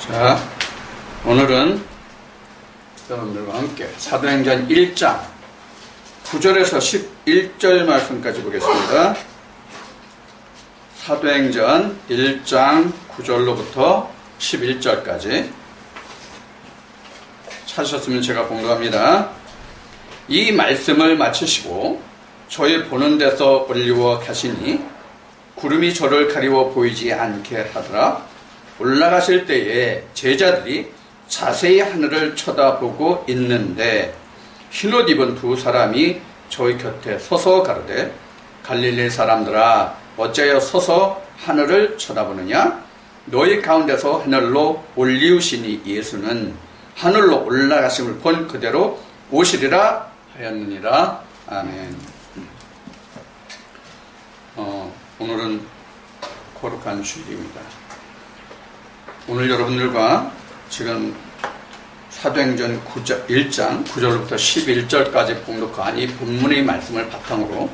자, 오늘은 여러분들과 함께 사도행전 1장 9절에서 11절 말씀까지 보겠습니다. 사도행전 1장 9절로부터 11절까지 찾으셨으면 제가 공부합니다. 이 말씀을 마치시고 저의 보는 데서 올리워 가시니 구름이 저를 가리워 보이지 않게 하더라. 올라가실 때에 제자들이 자세히 하늘을 쳐다보고 있는데 흰옷 입은 두 사람이 저희 곁에 서서 가로되 갈릴리 사람들아 어찌하여 서서 하늘을 쳐다보느냐? 너희 가운데서 하늘로 올리우시니 예수는 하늘로 올라가심을 본 그대로 오시리라 하였느니라. 아멘. 오늘은 거룩한 주일입니다. 오늘 여러분들과 지금 사도행전 1장 9절부터 11절까지 봉독한 이 본문의 말씀을 바탕으로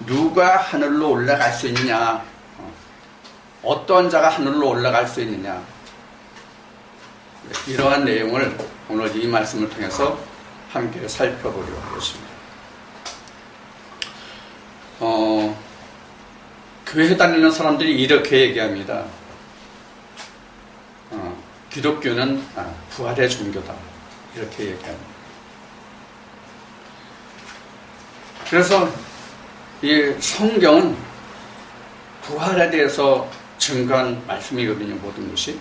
누가 하늘로 올라갈 수 있느냐, 어떤 자가 하늘로 올라갈 수 있느냐, 이러한 내용을 오늘 이 말씀을 통해서 함께 살펴보려고 하겠습니다. 교회 다니는 사람들이 이렇게 얘기합니다. 기독교는 부활의 종교다, 이렇게 얘기합니다. 그래서 이 성경은 부활에 대해서 증거한 말씀이거든요, 모든 것이.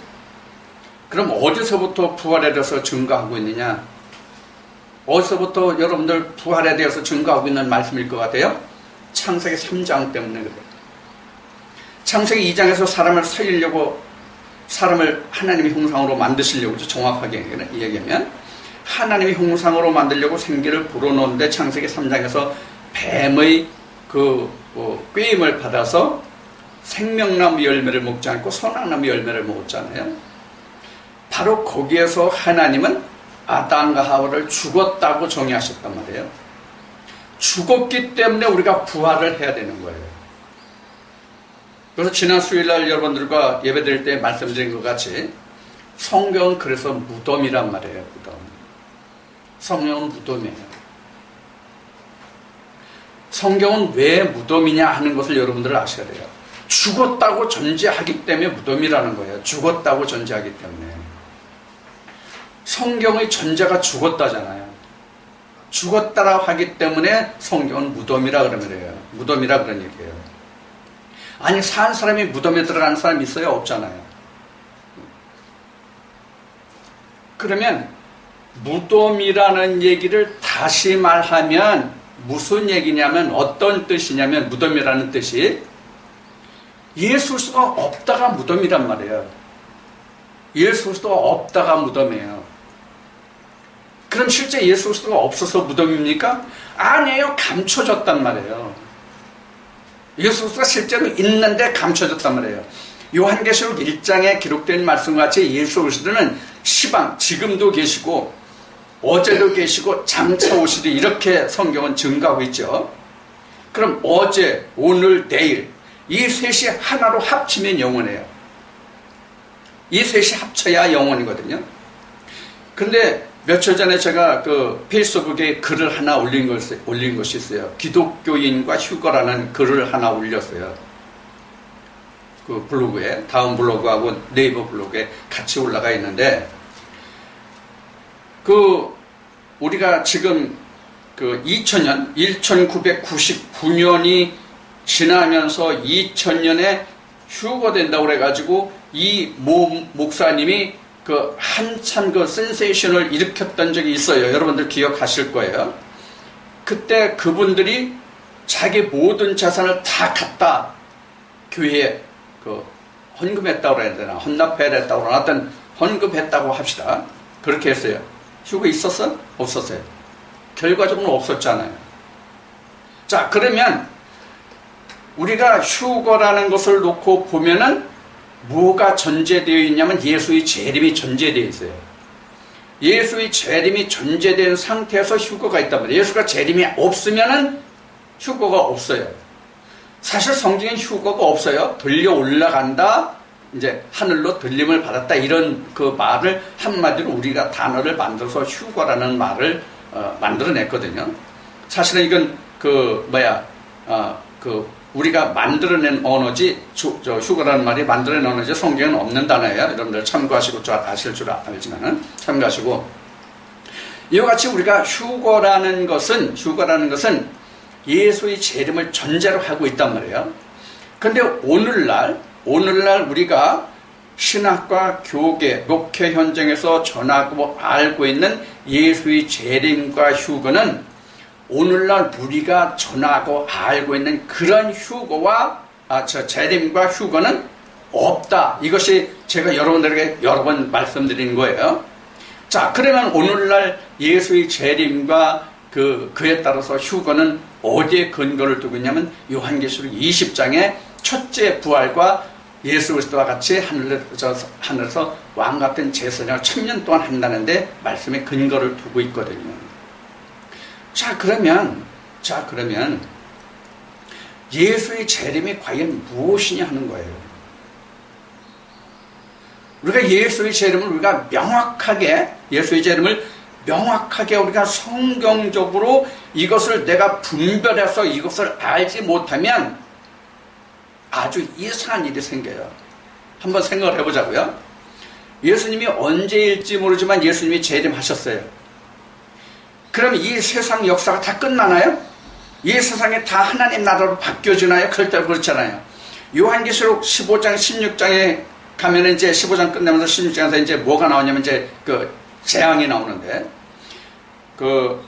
그럼 어디서부터 부활에 대해서 증거하고 있느냐? 어디서부터 여러분들 부활에 대해서 증거하고 있는 말씀일 것 같아요? 창세기 3장 때문에 그래요. 창세기 2장에서 사람을 살리려고, 사람을 하나님의 형상으로 만드시려고, 정확하게 얘기하면 하나님의 형상으로 만들려고 생기를 불어넣는데 창세기 3장에서 뱀의 꾀임을 받아서 생명나무 열매를 먹지 않고 선악나무 열매를 먹었잖아요. 바로 거기에서 하나님은 아담과 하와를 죽었다고 정의하셨단 말이에요. 죽었기 때문에 우리가 부활을 해야 되는 거예요. 그래서 지난 수요일날 여러분들과 예배드릴 때 말씀드린 것 같이 성경은 그래서 무덤이란 말이에요. 무덤. 성경은 무덤이에요. 성경은 왜 무덤이냐 하는 것을 여러분들 아셔야 돼요. 죽었다고 전제하기 때문에 무덤이라는 거예요. 죽었다고 전제하기 때문에. 성경의 전제가 죽었다잖아요. 죽었다라고 하기 때문에 성경은 무덤이라 그러면 돼요. 무덤이라 그런 얘기예요. 아니, 산 사람이 무덤에 들어가는 사람이 있어요? 없잖아요. 그러면 무덤이라는 얘기를 다시 말하면 무슨 얘기냐면, 어떤 뜻이냐면, 무덤이라는 뜻이 예수 그리스도가 없다가 무덤이란 말이에요. 예수 그리스도가 없다가 무덤이에요. 그럼 실제 예수 그리스도가 없어서 무덤입니까? 아니에요. 감춰졌단 말이에요. 예수 그리스도가 실제로 있는데 감춰졌단 말이에요. 요한계시록 1장에 기록된 말씀과 같이 예수 그리스도는 시방, 지금도 계시고 어제도 계시고 장차 오시리, 이렇게 성경은 증거하고 있죠. 그럼 어제, 오늘, 내일 이 셋이 하나로 합치면 영원해요. 이 셋이 합쳐야 영원이거든요. 근데 며칠 전에 제가 페이스북에 글을 하나 올린 것이 있어요. 기독교인과 휴거라는 글을 하나 올렸어요. 그 블로그에, 다음 블로그하고 네이버 블로그에 같이 올라가 있는데, 우리가 지금 2000년, 1999년이 지나면서 2000년에 휴거된다고 그래가지고 이 목사님이 한참 센세이션을 일으켰던 적이 있어요. 여러분들 기억하실 거예요. 그때 그분들이 자기 모든 재산을 다 갖다 교회에 헌금했다고 해야 되나, 헌납해야 됐다고 그러나, 하여튼 헌금했다고 합시다. 그렇게 했어요. 휴거 있었어? 없었어요. 결과적으로 없었잖아요. 자, 그러면 우리가 휴거라는 것을 놓고 보면은 뭐가 전제되어 있냐면 예수의 재림이 전제되어 있어요. 예수의 재림이 전제된 상태에서 휴거가 있단 말이에요. 예수가 재림이 없으면은 휴거가 없어요. 사실 성경엔 휴거가 없어요. 들려 올라간다, 이제 하늘로 들림을 받았다 이런 그 말을 한마디로 우리가 단어를 만들어서 휴거라는 말을 만들어냈거든요. 사실은 이건 우리가 만들어낸 언어지 휴거라는 말이 만들어낸 언어지 성경에는 없는 단어예요. 여러분들 참고하시고 아실 줄 알지만은 참고하시고 이와 같이 우리가 휴거라는 것은 예수의 재림을 전제로 하고 있단 말이에요. 그런데 오늘날 우리가 신학과 교계, 목회 현장에서 전하고 알고 있는 예수의 재림과 휴거는 오늘날 우리가 전하고 알고 있는 그런 재림과 휴거는 없다. 이것이 제가 여러분들에게 여러 번 말씀드린 거예요. 자, 그러면 오늘날 예수의 재림과 그에 따라서 휴거는 어디에 근거를 두고 있냐면 요한계시록 20장의 첫째 부활과 예수 그리스도와 같이 하늘에서 왕같은 제사장을 1000년 동안 한다는데 말씀에 근거를 두고 있거든요. 자, 그러면 예수의 재림이 과연 무엇이냐 하는 거예요. 우리가 예수의 재림을 명확하게 우리가 성경적으로 이것을 내가 분별해서 이것을 알지 못하면 아주 이상한 일이 생겨요. 한번 생각을 해보자고요. 예수님이 언제일지 모르지만 예수님이 재림하셨어요. 그럼 이 세상 역사가 다 끝나나요? 이 세상이 다 하나님 나라로 바뀌어지나요? 절대 그렇잖아요. 요한계시록 15장, 16장에 가면 이제 15장 끝나면서 16장에서 이제 뭐가 나오냐면 이제 재앙이 나오는데 그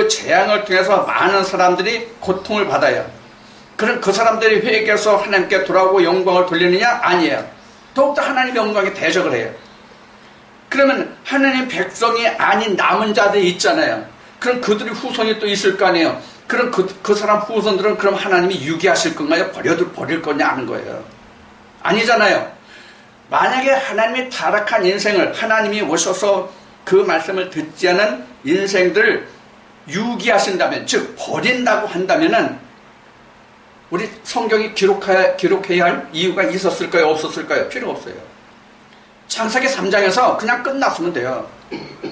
재앙을 통해서 많은 사람들이 고통을 받아요. 그럼 그 사람들이 회개해서 하나님께 돌아오고 영광을 돌리느냐? 아니에요. 더욱더 하나님의 영광에 대적을 해요. 그러면 하나님 백성이 아닌 남은 자들이 있잖아요. 그럼 그들의 후손이 또 있을 거 아니에요. 그럼 그 사람 후손들은 그럼 하나님이 유기하실 건가요? 버릴 거냐 하는 거예요. 아니잖아요. 만약에 하나님의 타락한 인생을 하나님이 오셔서 그 말씀을 듣지 않은 인생들을 유기하신다면, 즉 버린다고 한다면은 우리 성경이 기록해야 할 이유가 있었을까요? 없었을까요? 필요 없어요. 창세기 3장에서 그냥 끝났으면 돼요.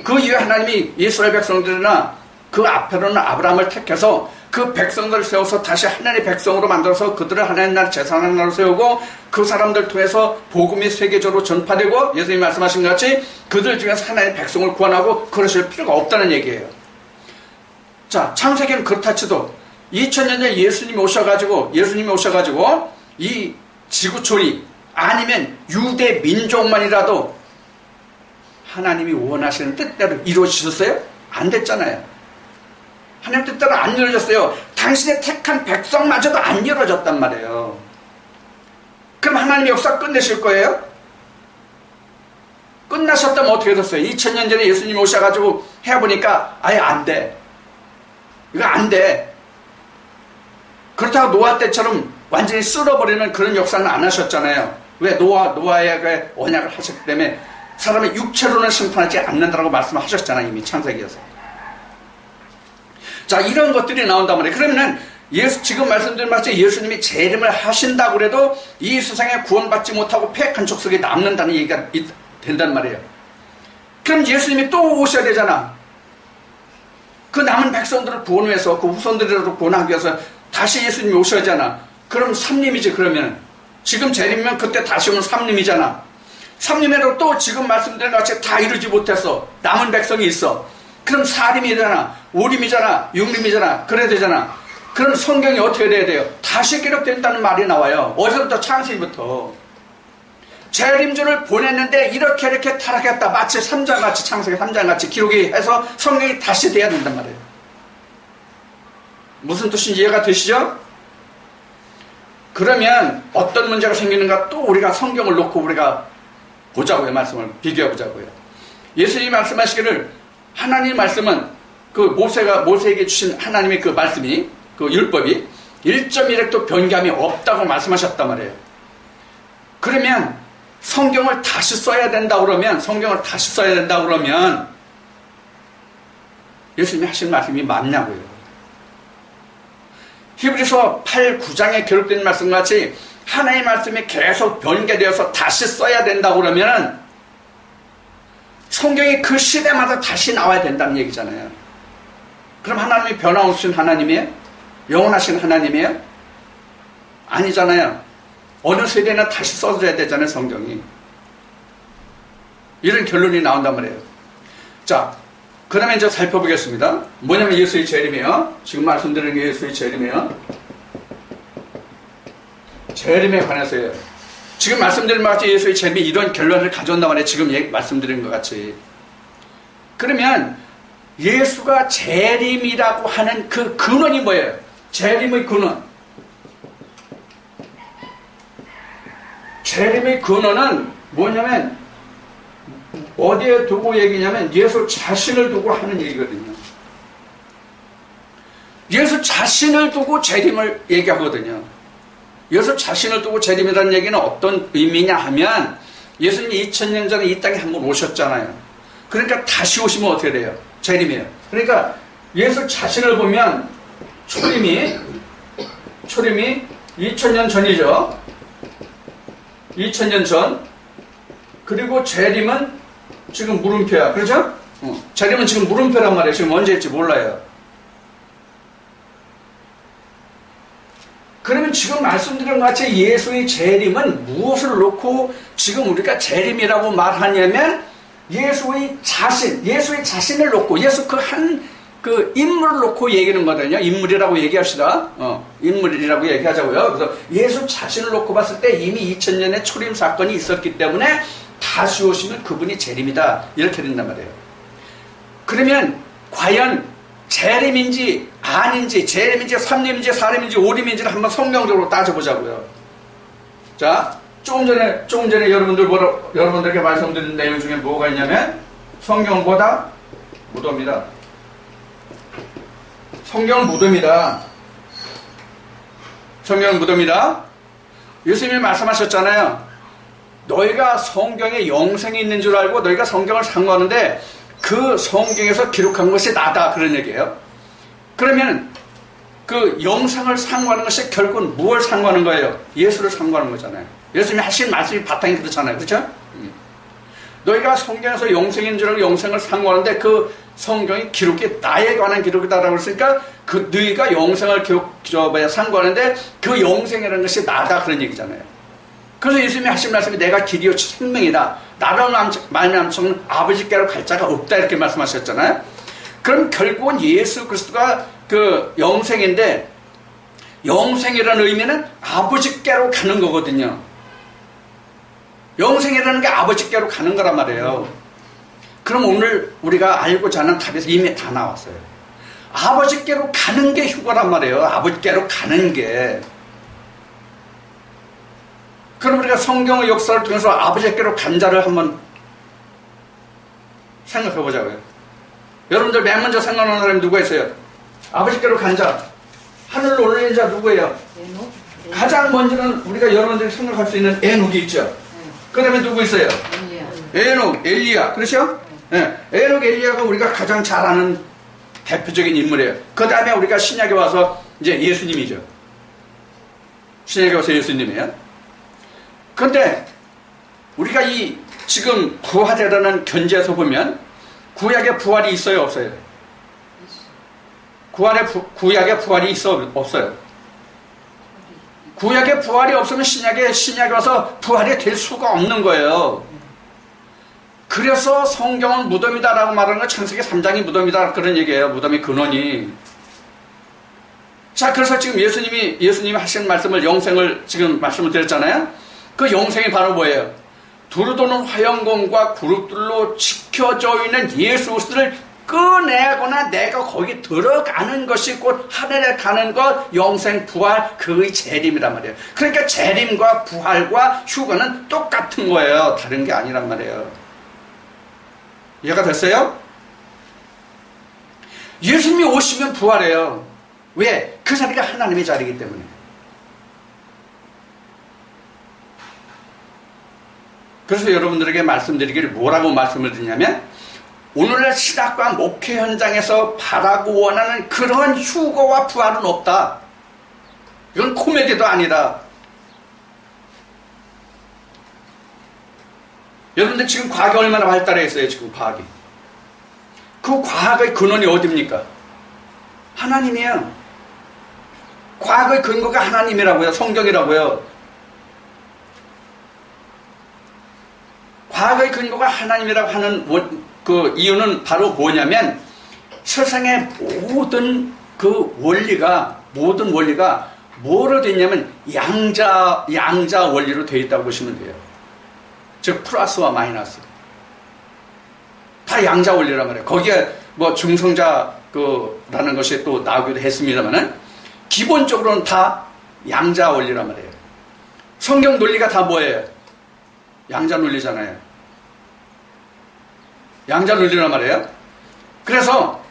그 이후에 하나님이 이스라엘 백성들이나 그 앞에로는 아브라함을 택해서 그 백성들을 세워서 다시 하나님의 백성으로 만들어서 그들을 하나님 나라 제사하는 나라로 세우고 그 사람들 통해서 복음이 세계적으로 전파되고 예수님이 말씀하신 것 같이 그들 중에서 하나님의 백성을 구원하고 그러실 필요가 없다는 얘기예요. 자, 창세기는 그렇다 치도 2000년 전에 예수님이 오셔가지고 이 지구촌이 아니면 유대 민족만이라도 하나님이 원하시는 뜻대로 이루어지셨어요? 안 됐잖아요. 하나님 뜻대로 안 이루어졌어요. 당신의 택한 백성마저도 안 이루어졌단 말이에요. 그럼 하나님 역사 끝내실 거예요? 끝나셨다면 어떻게 됐어요? 2000년 전에 예수님이 오셔가지고 해보니까 아예 안 돼. 이거 안 돼. 그렇다고 노아 때처럼 완전히 쓸어버리는 그런 역사는 안 하셨잖아요. 왜? 노아의 언약을 하셨기 때문에 사람의 육체로는 심판하지 않는다라고 말씀하셨잖아요. 이미 창세기에서. 자, 이런 것들이 나온단 말이에요. 그러면은 지금 말씀드린 말씀 예수님이 재림을 하신다고 그래도 이 세상에 구원받지 못하고 패역한 족속이 남는다는 얘기가 된단 말이에요. 그럼 예수님이 또 오셔야 되잖아. 그 남은 백성들을 구원해서 그 후손들을 구원하기 위해서 다시 예수님이 오셔야 하잖아. 그럼 삼림이지. 그러면 지금 재림이면 그때 다시 오면 삼림이잖아. 삼림에도 또 지금 말씀드린 것 같이 다 이루지 못했어. 남은 백성이 있어. 그럼 사림이잖아, 오림이잖아, 육림이잖아. 그래야 되잖아. 그럼 성경이 어떻게 돼야 돼요? 다시 기록된다는 말이 나와요. 어디서부터? 창세기부터. 재림주를 보냈는데 이렇게 타락했다. 마치 3장같이 창세기 3장같이 기록이 해서 성경이 다시 돼야 된단 말이에요. 무슨 뜻인지 이해가 되시죠? 그러면 어떤 문제가 생기는가 또 우리가 성경을 놓고 우리가 보자고요. 말씀을 비교해 보자고요. 예수님이 말씀하시기를 하나님 말씀은 그 모세에게 주신 하나님의 그 말씀이 그 율법이 1.1획도 변감이 없다고 말씀하셨단 말이에요. 그러면 성경을 다시 써야 된다 그러면 예수님이 하신 말씀이 맞냐고요. 히브리서 8, 9장에 기록된 말씀과 같이 하나님의 말씀이 계속 변개되어서 다시 써야 된다고 그러면 성경이 그 시대마다 다시 나와야 된다는 얘기잖아요. 그럼 하나님이 변화없으신 하나님이에요? 영원하신 하나님이에요? 아니잖아요. 어느 세대나 다시 써줘야 되잖아요, 성경이. 이런 결론이 나온단 말이에요. 자, 그 다음에 이제 살펴보겠습니다. 뭐냐면 예수의 재림이에요. 지금 말씀드리는 게 예수의 재림이에요. 재림에 관해서예요. 지금 말씀드린 것 같이 예수의 재림이 이런 결론을 가져온단 말이에요. 지금 말씀드린 것 같이. 그러면 예수가 재림이라고 하는 그 근원이 뭐예요? 재림의 근원. 재림의 근원은 뭐냐면 어디에 두고 얘기냐면 예수 자신을 두고 하는 얘기거든요. 예수 자신을 두고 재림을 얘기하거든요. 예수 자신을 두고 재림이라는 얘기는 어떤 의미냐 하면 예수님이 2000년 전에 이 땅에 한번 오셨잖아요. 그러니까 다시 오시면 어떻게 돼요? 재림이에요. 그러니까 예수 자신을 보면 초림이 2000년 전이죠. 2000년 전. 그리고 재림은 지금 물음표야. 그렇죠? 재림은 지금 물음표란 말이에요. 지금 언제 할지 몰라요. 그러면 지금 말씀드린 것 같이 예수의 재림은 무엇을 놓고 지금 우리가 재림이라고 말하냐면 예수의 자신을 놓고 예수 그 인물을 놓고 얘기하는 거거든요. 인물이라고 얘기합시다. 인물이라고 얘기하자고요. 그래서 예수 자신을 놓고 봤을 때 이미 2000년의 초림 사건이 있었기 때문에 다시 오시면 그분이 재림이다. 이렇게 된단 말이에요. 그러면 과연 재림인지 아닌지, 재림인지 3림인지 4림인지 5림인지를 한번 성경적으로 따져보자고요. 자, 조금 전에 여러분들에게 말씀드린 내용 중에 뭐가 있냐면 성경보다 무덤이다. 성경은 무덤이다. 성경은 무덤이다. 예수님이 말씀하셨잖아요. 너희가 성경에 영생이 있는 줄 알고 너희가 성경을 상고하는데 그 성경에서 기록한 것이 나다. 그런 얘기예요. 그러면 그 영생을 상고하는 것이 결국은 무엇을 상고하는 거예요? 예수를 상고하는 거잖아요. 예수님이 하신 말씀이 바탕이 그렇잖아요. 그렇죠? 너희가 성경에서 영생인 줄 알고 영생을 상고하는데 그 성경이 기록이 나에 관한 기록이다라고 했으니까 그 너희가 영생을 상고하는데 그 영생이라는 것이 나다. 그런 얘기잖아요. 그래서 예수님이 하신 말씀이 내가 길이요 생명이다. 나로 말미암고는 아버지께로 갈 자가 없다. 이렇게 말씀하셨잖아요. 그럼 결국은 예수 그리스도가 그 영생인데 영생이라는 의미는 아버지께로 가는 거거든요. 영생이라는 게 아버지께로 가는 거란 말이에요. 그럼 오늘 우리가 알고자 하는 답에서 이미 다 나왔어요. 아버지께로 가는 게 휴거란 말이에요. 아버지께로 가는 게. 그럼 우리가 성경의 역사를 통해서 아버지께로 간 자를 한번 생각해 보자고요. 여러분들 맨 먼저 생각나는 사람이 누가 있어요? 아버지께로 간 자, 하늘로 올라온 자 누구예요? 가장 먼저는 우리가 여러분들이 생각할 수 있는 에녹이 있죠. 그 다음에 누구 있어요? 에녹, 엘리야. 그렇죠? 네. 에녹, 엘리야가 우리가 가장 잘 아는 대표적인 인물이에요. 그 다음에 우리가 신약에 와서 이제 예수님이죠. 신약에 와서 예수님이에요. 그런데 우리가 이 지금 부활이라는 견지에서 보면 구약의 부활이 있어요, 없어요? 구약의 부활이 있어, 없어요? 구약의 부활이 없으면 신약에 와서 부활이 될 수가 없는 거예요. 그래서 성경은 무덤이다라고 말하는 건 창세기 3장이 무덤이다 그런 얘기예요. 무덤의 근원이. 자, 그래서 지금 예수님이 하신 말씀을 영생을 지금 말씀을 드렸잖아요. 그 영생이 바로 뭐예요? 두루 도는 화영검과 그룹들로 지켜져 있는 예수 그리스도를 꺼내거나 내가 거기 들어가는 것이 곧 하늘에 가는 것, 영생, 부활, 그의 재림이란 말이에요. 그러니까 재림과 부활과 휴거는 똑같은 거예요. 다른 게 아니란 말이에요. 이해가 됐어요? 예수님이 오시면 부활해요. 왜? 그 자리가 하나님의 자리이기 때문에. 그래서 여러분들에게 말씀드리기를 뭐라고 말씀을 드리냐면 오늘날 신학과 목회 현장에서 바라고 원하는 그런 휴거와 부활은 없다. 이건 코미디도 아니다. 여러분들 지금 과학이 얼마나 발달해 있어요, 지금 과학이. 그 과학의 근원이 어디입니까? 하나님이에요. 과학의 근거가 하나님이라고요. 성경이라고요. 과학의 근거가 하나님이라고 하는 그 이유는 바로 뭐냐면 세상의 모든 원리가 뭐로 되어 있냐면 양자 원리로 되어 있다고 보시면 돼요. 즉 플러스와 마이너스 다 양자 원리란 말이에요. 거기에 뭐 중성자라는 것이 또 나오기도 했습니다만은 기본적으로는 다 양자 원리란 말이에요. 성경 논리가 다 뭐예요? 양자 논리잖아요. 양자 논리란 말이에요. 그래서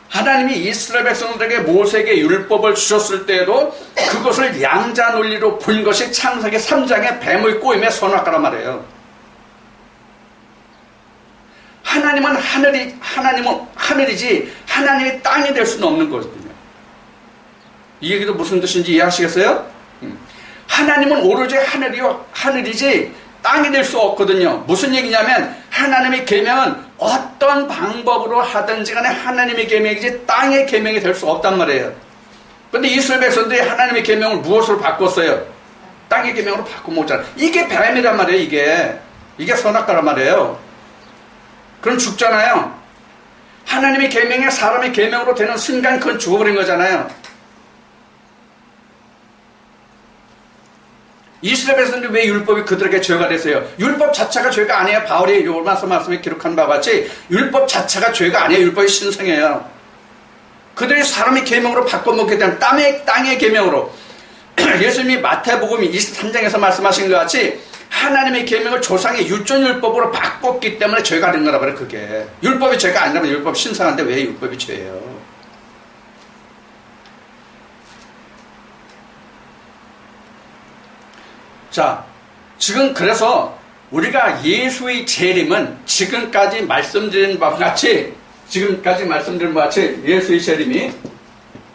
하나님이 이스라엘 백성들에게 모세에게 율법을 주셨을 때에도 그것을 양자 논리로 본 것이 창세기 3장의 뱀의 꼬임의 선악과란 말이에요. 하나님은 하늘이지 하나님이 땅이 될 수는 없는 거거든요. 이 얘기도 무슨 뜻인지 이해하시겠어요? 하나님은 오로지 하늘이지 땅이 될 수 없거든요. 무슨 얘기냐면 하나님의 계명은 어떤 방법으로 하든지 간에 하나님의 계명이지 땅의 계명이 될 수 없단 말이에요. 그런데 이스라엘 백성들이 하나님의 계명을 무엇으로 바꿨어요? 땅의 계명으로 바꿔먹잖아요. 이게 뱀이란 말이에요. 이게 선악과란 말이에요. 그럼 죽잖아요. 하나님의 계명이 사람의 계명으로 되는 순간 그건 죽어버린 거잖아요. 이스라엘 백성들이 왜 율법이 그들에게 죄가 됐어요? 율법 자체가 죄가 아니에요. 바울이 요마서 말씀에 기록한 바와 같이 율법 자체가 죄가 아니에요. 율법이 신성해요. 그들이 사람의 계명으로 바꿔먹게 되면 땅의 계명으로 예수님이 마태복음 23장에서 말씀하신 것 같이 하나님의 계명을 조상의 유전율법으로 바꿨기 때문에 죄가 된 거라 그래요. 그게 율법이 죄가 아니라면 율법 신성한데 왜 율법이 죄예요? 자, 지금 그래서 우리가 예수의 재림은 지금까지 말씀드린 바와 같이 예수의 재림이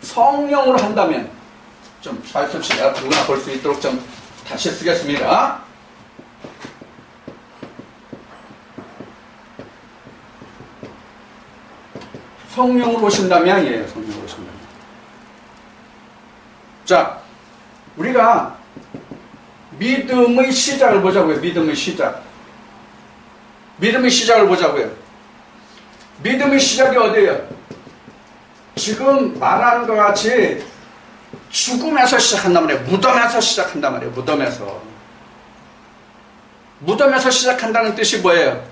성령으로 한다면 좀 잘 씁시다. 누구나 볼 수 있도록 좀 다시 쓰겠습니다. 성령으로 오신다면 성령으로 오신다면. 자, 우리가 믿음의 시작을 보자고요. 믿음의 시작을 보자고요. 믿음의 시작이 어디예요? 지금 말하는 것 같이 죽음에서 시작한단 말이에요. 무덤에서 시작한단 말이에요. 무덤에서 시작한다는 뜻이 뭐예요?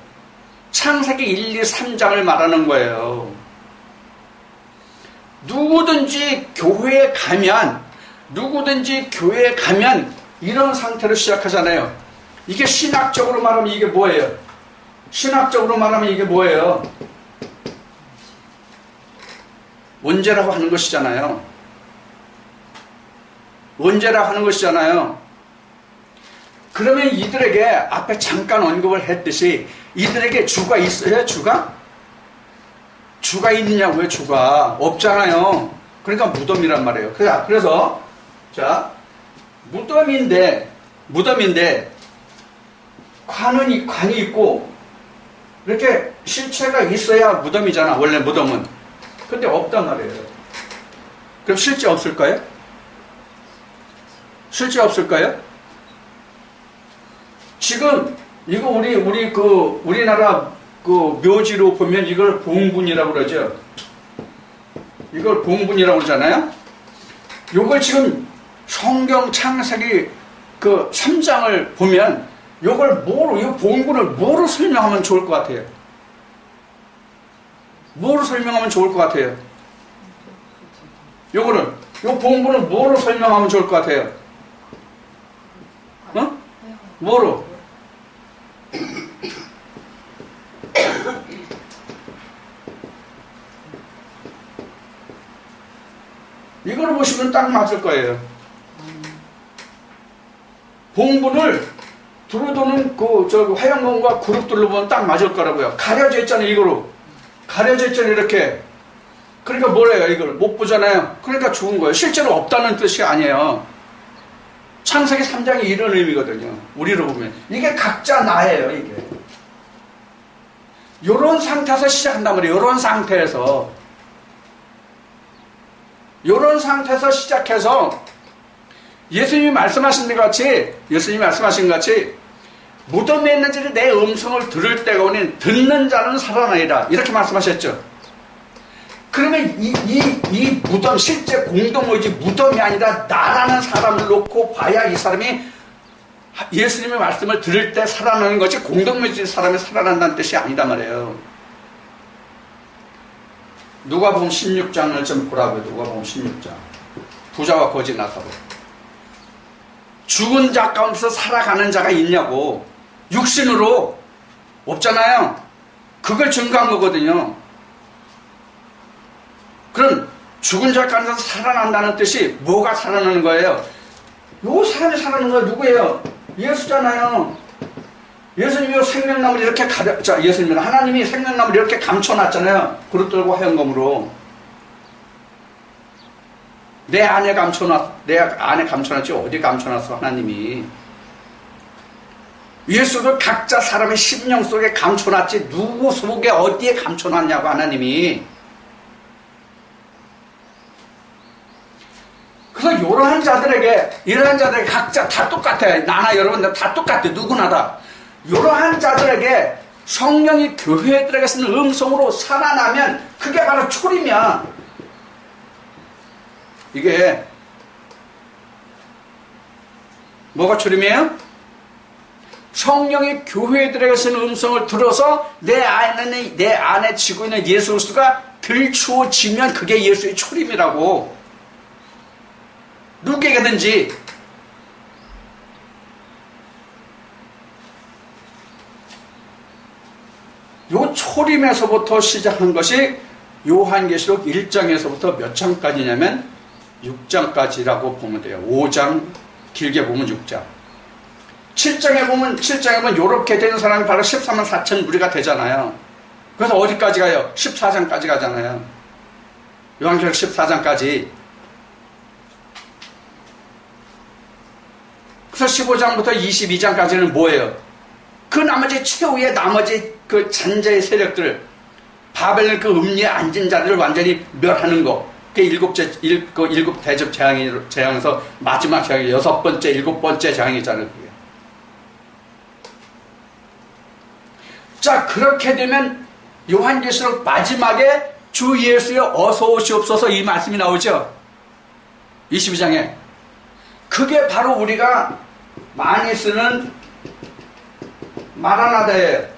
창세기 1, 2, 3장을 말하는 거예요. 누구든지 교회에 가면 이런 상태로 시작하잖아요. 이게 신학적으로 말하면 이게 뭐예요? 원죄라고 하는 것이잖아요. 그러면 이들에게 앞에 잠깐 언급을 했듯이 이들에게 주가 있어요? 주가 있느냐고요? 주가 없잖아요. 그러니까 무덤이란 말이에요. 그래서 자, 무덤인데 관이 있고 이렇게 실체가 있어야 무덤이잖아. 원래 무덤은. 근데 없단 말이에요. 그럼 실제 없을까요? 지금 이거 우리나라 묘지로 보면 이걸 봉분이라고 그러죠. 이걸 봉분이라고 그러잖아요. 이걸 지금 성경 창세기 3장을 보면 이 봉분을 뭐로 설명하면 좋을 것 같아요? 이 봉분을 뭐로 설명하면 좋을 것 같아요? 뭐로? 이거를 보시면 딱 맞을 거예요. 봉분을 두루도는 화양공과 그룹들로 보면 딱 맞을 거라고요. 가려져 있잖아요. 이렇게. 그러니까 뭐래요? 이걸 못 보잖아요. 그러니까 죽은 거예요. 실제로 없다는 뜻이 아니에요. 창세기 3장이 이런 의미거든요. 우리로 보면 이게 각자 나예요. 요런 상태에서 시작한단 말이에요. 요런 상태에서 시작해서 예수님이 말씀하신 것 같이 무덤에 있는 자들이 내 음성을 들을 때가 오니 듣는 자는 살아나리라 이렇게 말씀하셨죠. 그러면 이 무덤, 실제 공동의지 무덤이 아니라 나라는 사람을 놓고 봐야 이 사람이 예수님의 말씀을 들을 때 살아나는 것이 공동의지 사람이 살아난다는 뜻이 아니다 말이에요. 누가복음 16장을 좀 보라고요. 누가복음 16장. 부자와 거지 나사로. 죽은 자 가운데서 살아가는 자가 있냐고. 육신으로 없잖아요. 그걸 증거한 거거든요. 그럼 죽은 자 가운데서 살아난다는 뜻이 뭐가 살아나는 거예요? 요 사람이 살아나는 거 누구예요? 예수잖아요. 예수님이 생명나무를 이렇게 예수님은 하나님이 생명나무를 이렇게 감춰놨잖아요. 그릇 들고 화영검으로. 내 안에 감춰놨지 어디 감춰놨어 하나님이. 예수를 각자 사람의 심령 속에 감춰놨지 누구 속에 어디에 감춰놨냐고 하나님이. 그래서 이러한 자들에게 각자 다 똑같아. 나나 여러분들 다 똑같아. 누구나 다. 이러한 자들에게 성령이 교회들에게 쓰는 음성으로 살아나면 그게 바로 초림이야. 이게 뭐가 초림이에요? 성령이 교회들에게 쓰는 음성을 들어서 내 안에 지고 있는 예수 그리스도가 들추어지면 그게 예수의 초림이라고. 누구에게든지. 요 초림에서부터 시작한 것이 요한계시록 1장에서부터 몇 장까지냐면 6장까지라고 보면 돼요. 5장, 길게 보면 6장. 7장에 보면 요렇게 된 사람이 바로 14만 4천 무리가 되잖아요. 그래서 어디까지 가요? 14장까지 가잖아요. 요한계시록 14장까지. 그래서 15장부터 22장까지는 뭐예요? 그 나머지 최후의 나머지 그 잔재의 세력들, 바벨 그 음리에 앉은 자들을 완전히 멸하는 거. 그게 일곱 대접 재앙에서 마지막 재앙이 6번째, 7번째 재앙이잖아요. 그게. 자, 그렇게 되면 요한계시록 마지막에 주 예수여 어서 오시옵소서 이 말씀이 나오죠. 22장에. 그게 바로 우리가 많이 쓰는 마라나다예요.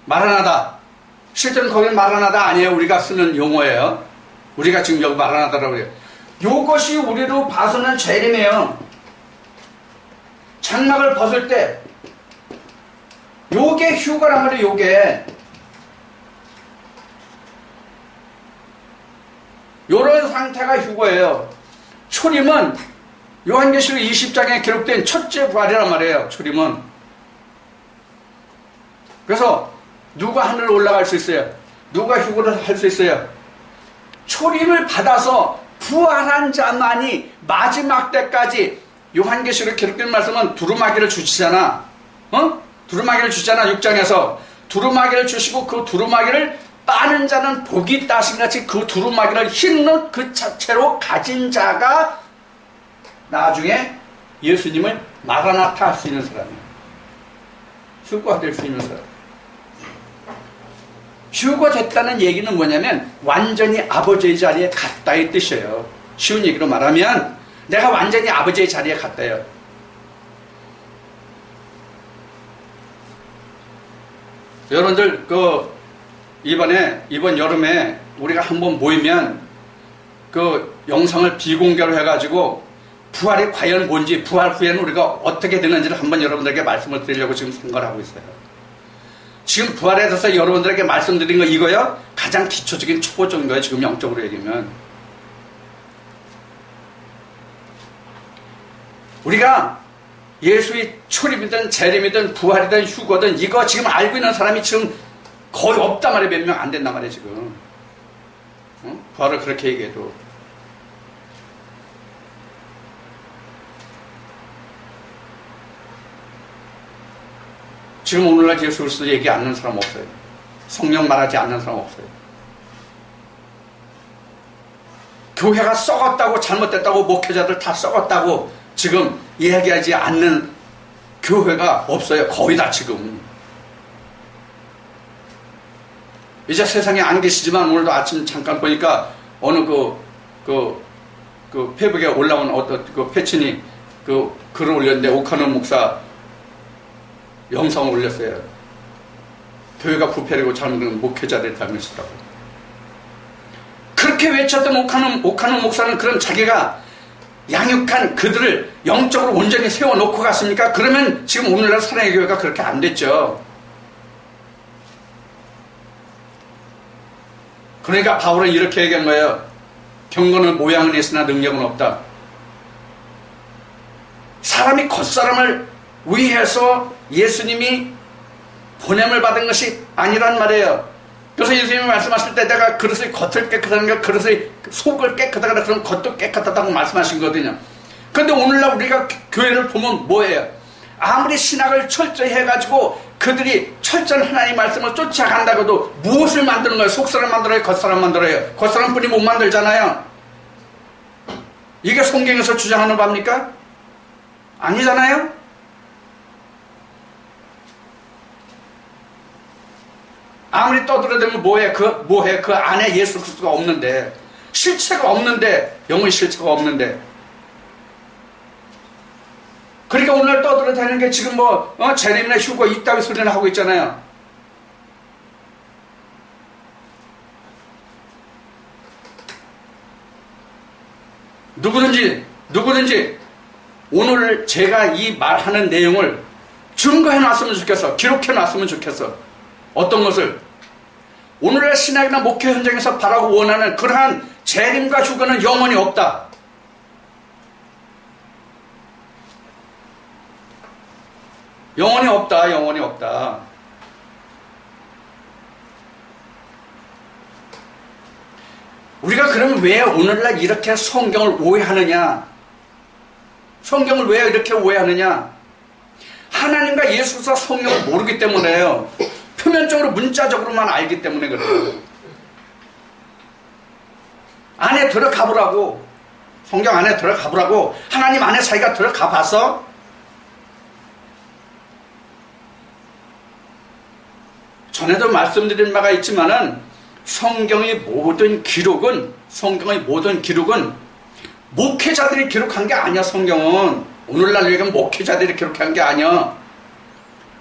마라나다. 실제는 거기는 마라나다 아니에요. 우리가 쓰는 용어예요. 우리가 지금 여기 마라나다라고 해요. 요것이 우리로 봐서는 재림이에요. 장막을 벗을 때 요게 휴거란 말이에요. 요게. 요런 상태가 휴거예요. 초림은 요한계시록 20장에 기록된 첫째 부활이란 말이에요. 초림은. 그래서 누가 하늘로 올라갈 수 있어요? 누가 휴거를 할 수 있어요? 초림을 받아서 부활한 자만이 마지막 때까지 요한계시록에 기록된 말씀은 두루마기를 주시잖아. 두루마기를 주잖아. 6장에서. 두루마기를 주시고 그 두루마기를 빠는 자는 복이 있다 하신 같이 그 두루마기를 흰 그 자체로 가진 자가 나중에 예수님을 마라나타 할 수 있는 사람이에요. 휴거가 될 수 있는 사람. 휴거됐다는 얘기는 뭐냐면 완전히 아버지의 자리에 갔다의 뜻이에요. 쉬운 얘기로 말하면 내가 완전히 아버지의 자리에 갔다요. 여러분들 이번 여름에 우리가 한번 모이면 그 영상을 비공개로 해가지고 부활이 과연 뭔지, 부활 후에는 우리가 어떻게 되는지를 한번 여러분들에게 말씀을 드리려고 지금 생각을 하고 있어요. 지금 부활에 대해서 여러분들에게 말씀드린 거 이거요? 가장 기초적인 초보적인 거예요. 지금 영적으로 얘기하면. 우리가 예수의 초림이든 재림이든 부활이든 휴거든 이거 지금 알고 있는 사람이 지금 거의 없단 말이에요. 몇 명 안 된단 말이에요. 지금. 부활을 그렇게 얘기해도. 지금 오늘날 예수 그리스도 얘기 않는 사람 없어요. 성령 말하지 않는 사람 없어요. 교회가 썩었다고, 잘못됐다고, 목회자들 다 썩었다고 지금 이야기하지 않는 교회가 없어요. 거의 다 지금. 이제 세상에 안 계시지만 오늘도 아침 잠깐 보니까 어느 페북에 올라온 어떤 패친이 글을 올렸는데 오카노 목사 영상을 올렸어요. 교회가 부패되고 잘못된 목회자들이 잘못이라고. 그렇게 외쳤던 오카노 목사는 그런 자기가 양육한 그들을 영적으로 온전히 세워놓고 갔습니까? 그러면 지금 오늘날 사랑의 교회가 그렇게 안 됐죠. 그러니까 바울은 이렇게 얘기한 거예요. 경건은 모양은 있으나 능력은 없다. 사람이 겉사람을 위해서 예수님이 보냄을 받은 것이 아니란 말이에요. 그래서 예수님이 말씀하실 때 내가 그릇의 겉을 깨끗하니까 그릇의 속을 깨끗하다, 그럼 겉도 깨끗하다고 말씀하신 거거든요. 그런데 오늘날 우리가 교회를 보면 뭐예요? 아무리 신학을 철저히 해가지고 그들이 철저한 하나님의 말씀을 쫓아간다고도 무엇을 만드는 거예요? 속사람 만들어요? 겉사람 만들어요? 겉사람뿐이 못 만들잖아요. 이게 성경에서 주장하는 바입니까? 아니잖아요? 아무리 떠들어대면 뭐해? 그 안에 예수 그리스도가 없는데, 실체가 없는데, 영의 실체가 없는데. 그러니까 오늘 떠들어대는 게 지금 재림이나 휴거 이따위 소리를 하고 있잖아요. 누구든지 오늘 제가 이 말하는 내용을 증거해 놨으면 좋겠어. 기록해 놨으면 좋겠어. 어떤 것을? 오늘날 신학이나 목회 현장에서 바라고 원하는 그러한 재림과 휴거는 영원히 없다. 영원히 없다. 영원히 없다. 우리가 그러면 왜 오늘날 이렇게 성경을 오해하느냐? 성경을 왜 이렇게 오해하느냐? 하나님과 예수사 성경을 모르기 때문에요. 표면적으로 문자적으로만 알기 때문에 그래요. 안에 들어가보라고. 성경 안에 들어가보라고. 하나님 안에 자기가 들어가 봤어? 전에도 말씀드린 바가 있지만은 성경의 모든 기록은 목회자들이 기록한 게 아니야. 성경은 오늘날 얘기하면 목회자들이 기록한 게 아니야.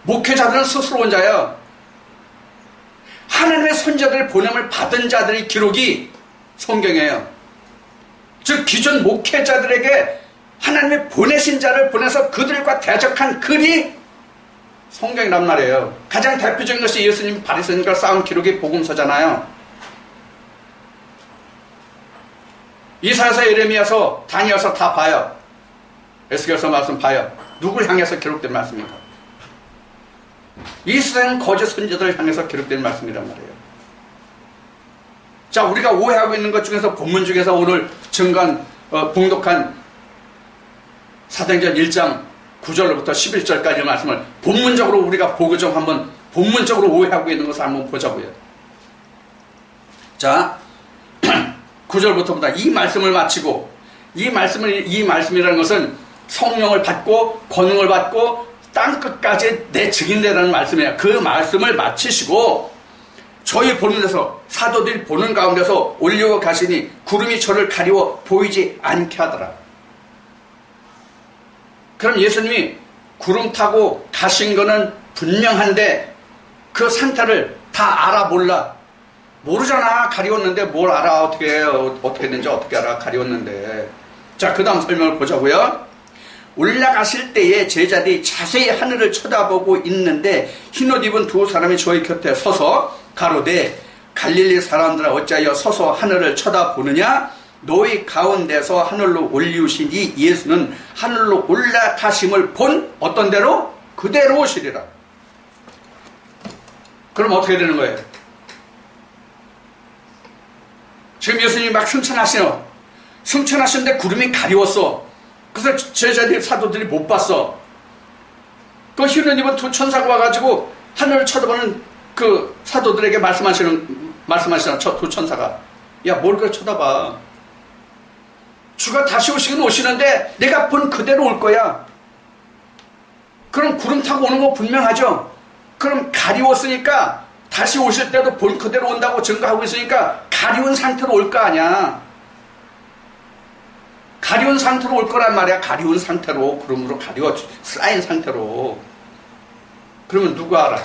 목회자들은 스스로 온 자야. 하나님의 선자들의 보냄을 받은 자들의 기록이 성경이에요. 즉 기존 목회자들에게 하나님의 보내신 자를 보내서 그들과 대적한 글이 성경이란 말이에요. 가장 대표적인 것이 예수님이 바리새인과 싸운 기록이 복음서잖아요. 이사야서, 예레미야서, 다니엘서 다 봐요. 에스겔서 말씀 봐요. 누굴 향해서 기록된 말씀입니까? 이스라엘은 거짓 선지자들을 향해서 기록된 말씀이란 말이에요. 자, 우리가 오해하고 있는 것 중에서 본문 중에서 오늘 봉독한 사도행전 1장 9절부터 11절까지 말씀을 본문적으로 우리가 보고 좀 한번 본문적으로 오해하고 있는 것을 한번 보자고요. 자, 9절부터보다 이 말씀을 마치고 이 말씀이라는 것은 성령을 받고 권능을 받고 땅끝까지 내 증인되라는 말씀이에요. 그 말씀을 마치시고 저희 보는 데서 사도들이 보는 가운데서 올려 가시니 구름이 저를 가리워 보이지 않게 하더라. 그럼 예수님이 구름 타고 가신 거는 분명한데 그 상태를 다 알아 몰라? 모르잖아. 가리웠는데 뭘 알아? 어떻게 했는지 어떻게 알아? 가리웠는데. 자, 그 다음 설명을 보자고요. 올라가실 때에 제자들이 자세히 하늘을 쳐다보고 있는데 흰옷 입은 두 사람이 저희 곁에 서서 가로되 갈릴리 사람들아 어찌하여 서서 하늘을 쳐다보느냐? 너희 가운데서 하늘로 올리우신 이 예수는 하늘로 올라가심을 본 어떤 대로? 그대로 오시리라. 그럼 어떻게 되는 거예요? 지금 예수님이 막 승천하시는데 구름이 가리웠어. 그래서 제자들이 사도들이 못 봤어. 그 흰옷 입은 두 천사가 와가지고 하늘을 쳐다보는 그 사도들에게 말씀하시는 두 천사가, 야, 뭘 그렇게 쳐다봐. 주가 다시 오시긴 오시는데 내가 본 그대로 올 거야. 그럼 구름 타고 오는 거 분명하죠. 그럼 가리웠으니까 다시 오실 때도 본 그대로 온다고 증거하고 있으니까 가리운 상태로 올 거 아니야. 가리운 상태로 올 거란 말이야. 가리운 상태로, 구름으로 가리워 쌓인 상태로. 그러면 누가 알아?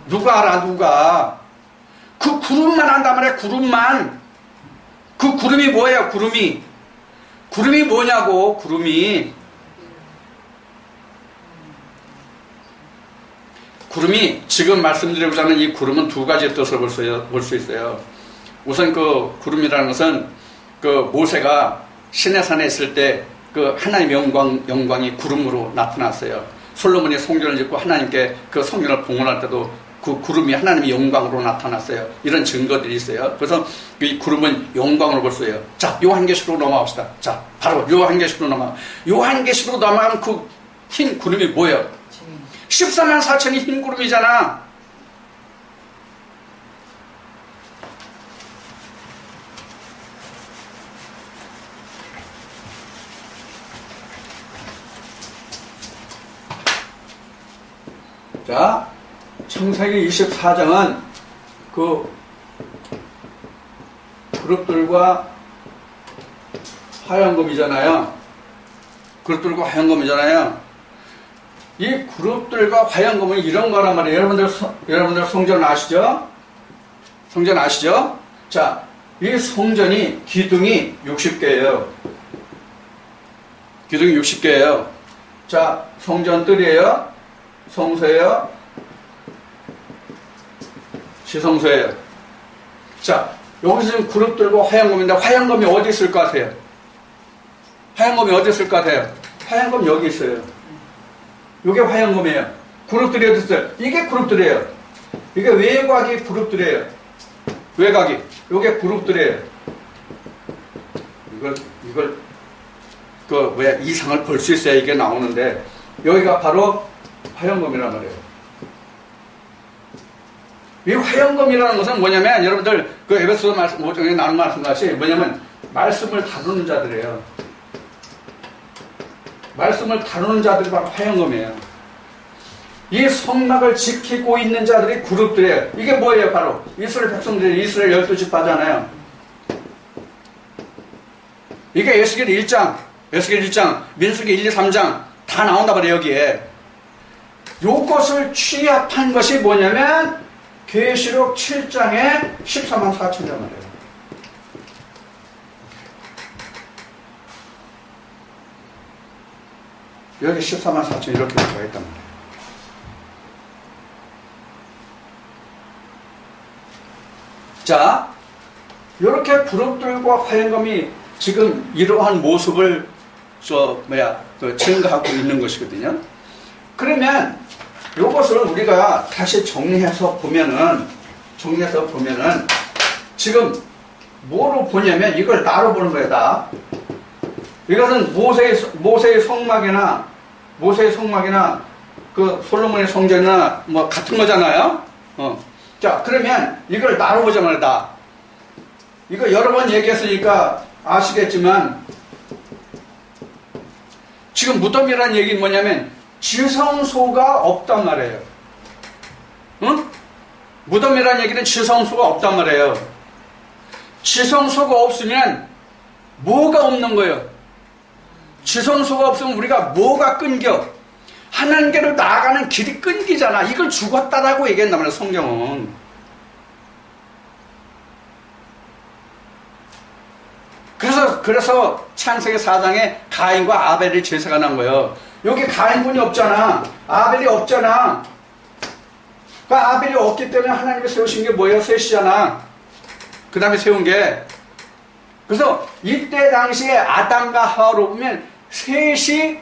누가 알아? 누가? 그 구름만 한단 말이야. 구름만. 그 구름이 뭐예요? 구름이 뭐냐고. 구름이 지금 말씀드리고자 하는 이 구름은 두 가지 뜻을 볼 수 있어요. 우선 그 구름이라는 것은 그 모세가 시내산에 있을 때 그 하나님의 영광이 구름으로 나타났어요. 솔로몬이 성전을 짓고 하나님께 그 성전을 봉헌할 때도 그 구름이 하나님의 영광으로 나타났어요. 이런 증거들이 있어요. 그래서 이 구름은 영광으로 볼 수 있어요. 자, 요한계시록으로 넘어갑시다. 자, 바로 요한계시록으로 넘어가. 요한계시록으로 넘어가면 그 흰 구름이 뭐예요? 14만 4천이 흰 구름이잖아. 자, 창세기 24장은 그 그룹들과 화양검이잖아요. 이 그룹들과 화양검은 이런 거란 말이에요. 여러분들 성전 아시죠? 성전 아시죠? 자, 이 성전이 기둥이 60개예요. 기둥이 60개예요. 자, 성전뜰이에요. 성소예요. 지성소예요. 자, 여기서 지금 그룹들과 화양검인데 화양검이 어디 있을 것 같아요? 화양검이 여기 있어요. 이게 화양검이에요. 그룹들이 어디 있어요? 이게 그룹들이에요. 이게 외곽이 그룹들이에요. 외곽이. 이게 그룹들이에요. 이상을 볼 수 있어야 이게 나오는데, 여기가 바로 화양검이란 말이에요. 이 화양검이라는 것은 뭐냐면, 여러분들, 그 에베소서 말씀, 5장에 나오는 말씀같이 뭐냐면, 말씀을 다루는 자들이에요. 말씀을 다루는 자들이 바로 화양검이에요. 이 성막을 지키고 있는 자들이 그룹들이에요. 이게 뭐예요? 바로 이스라엘 백성들이 이스라엘 12지파잖아요. 이게 에스겔 1장, 민수기 1, 2, 3장 다 나온다 말이에요. 여기에. 요것을 취합한 것이 뭐냐면 계시록 7장에 14만 4천이란 말이에요. 여기 14만 4천 이렇게 들어가 있단 말이에요. 자, 이렇게 그룹들과 화양검이 지금 이러한 모습을 증거하고 있는 것이거든요. 그러면 이것을 우리가 다시 정리해서 보면은 지금 뭐로 보냐면 이걸 나로 보는 거예요. 나. 이것은 모세의 성막이나 그 솔로몬의 성전이나 뭐 같은 거잖아요. 자, 그러면 이걸 나로 보자면 나. 이거 여러 번 얘기했으니까 아시겠지만 지금 무덤이라는 얘기는 뭐냐면 지성소가 없단 말이에요. 응? 무덤이라는 얘기는 지성소가 없단 말이에요. 지성소가 없으면 뭐가 없는 거예요? 지성소가 없으면 우리가 뭐가 끊겨? 하나님께로 나아가는 길이 끊기잖아. 이걸 죽었다라고 얘기한단 말이에요, 성경은. 그래서 창세기 4장에 가인과 아벨의 제사가 난 거예요. 여기 가인분이 없잖아. 아벨이 없잖아. 그 아벨이 없기 때문에 하나님이 세우신 게 뭐예요? 셋이잖아. 그 다음에 세운 게. 그래서 이때 당시에 아담과 하와로 보면 셋이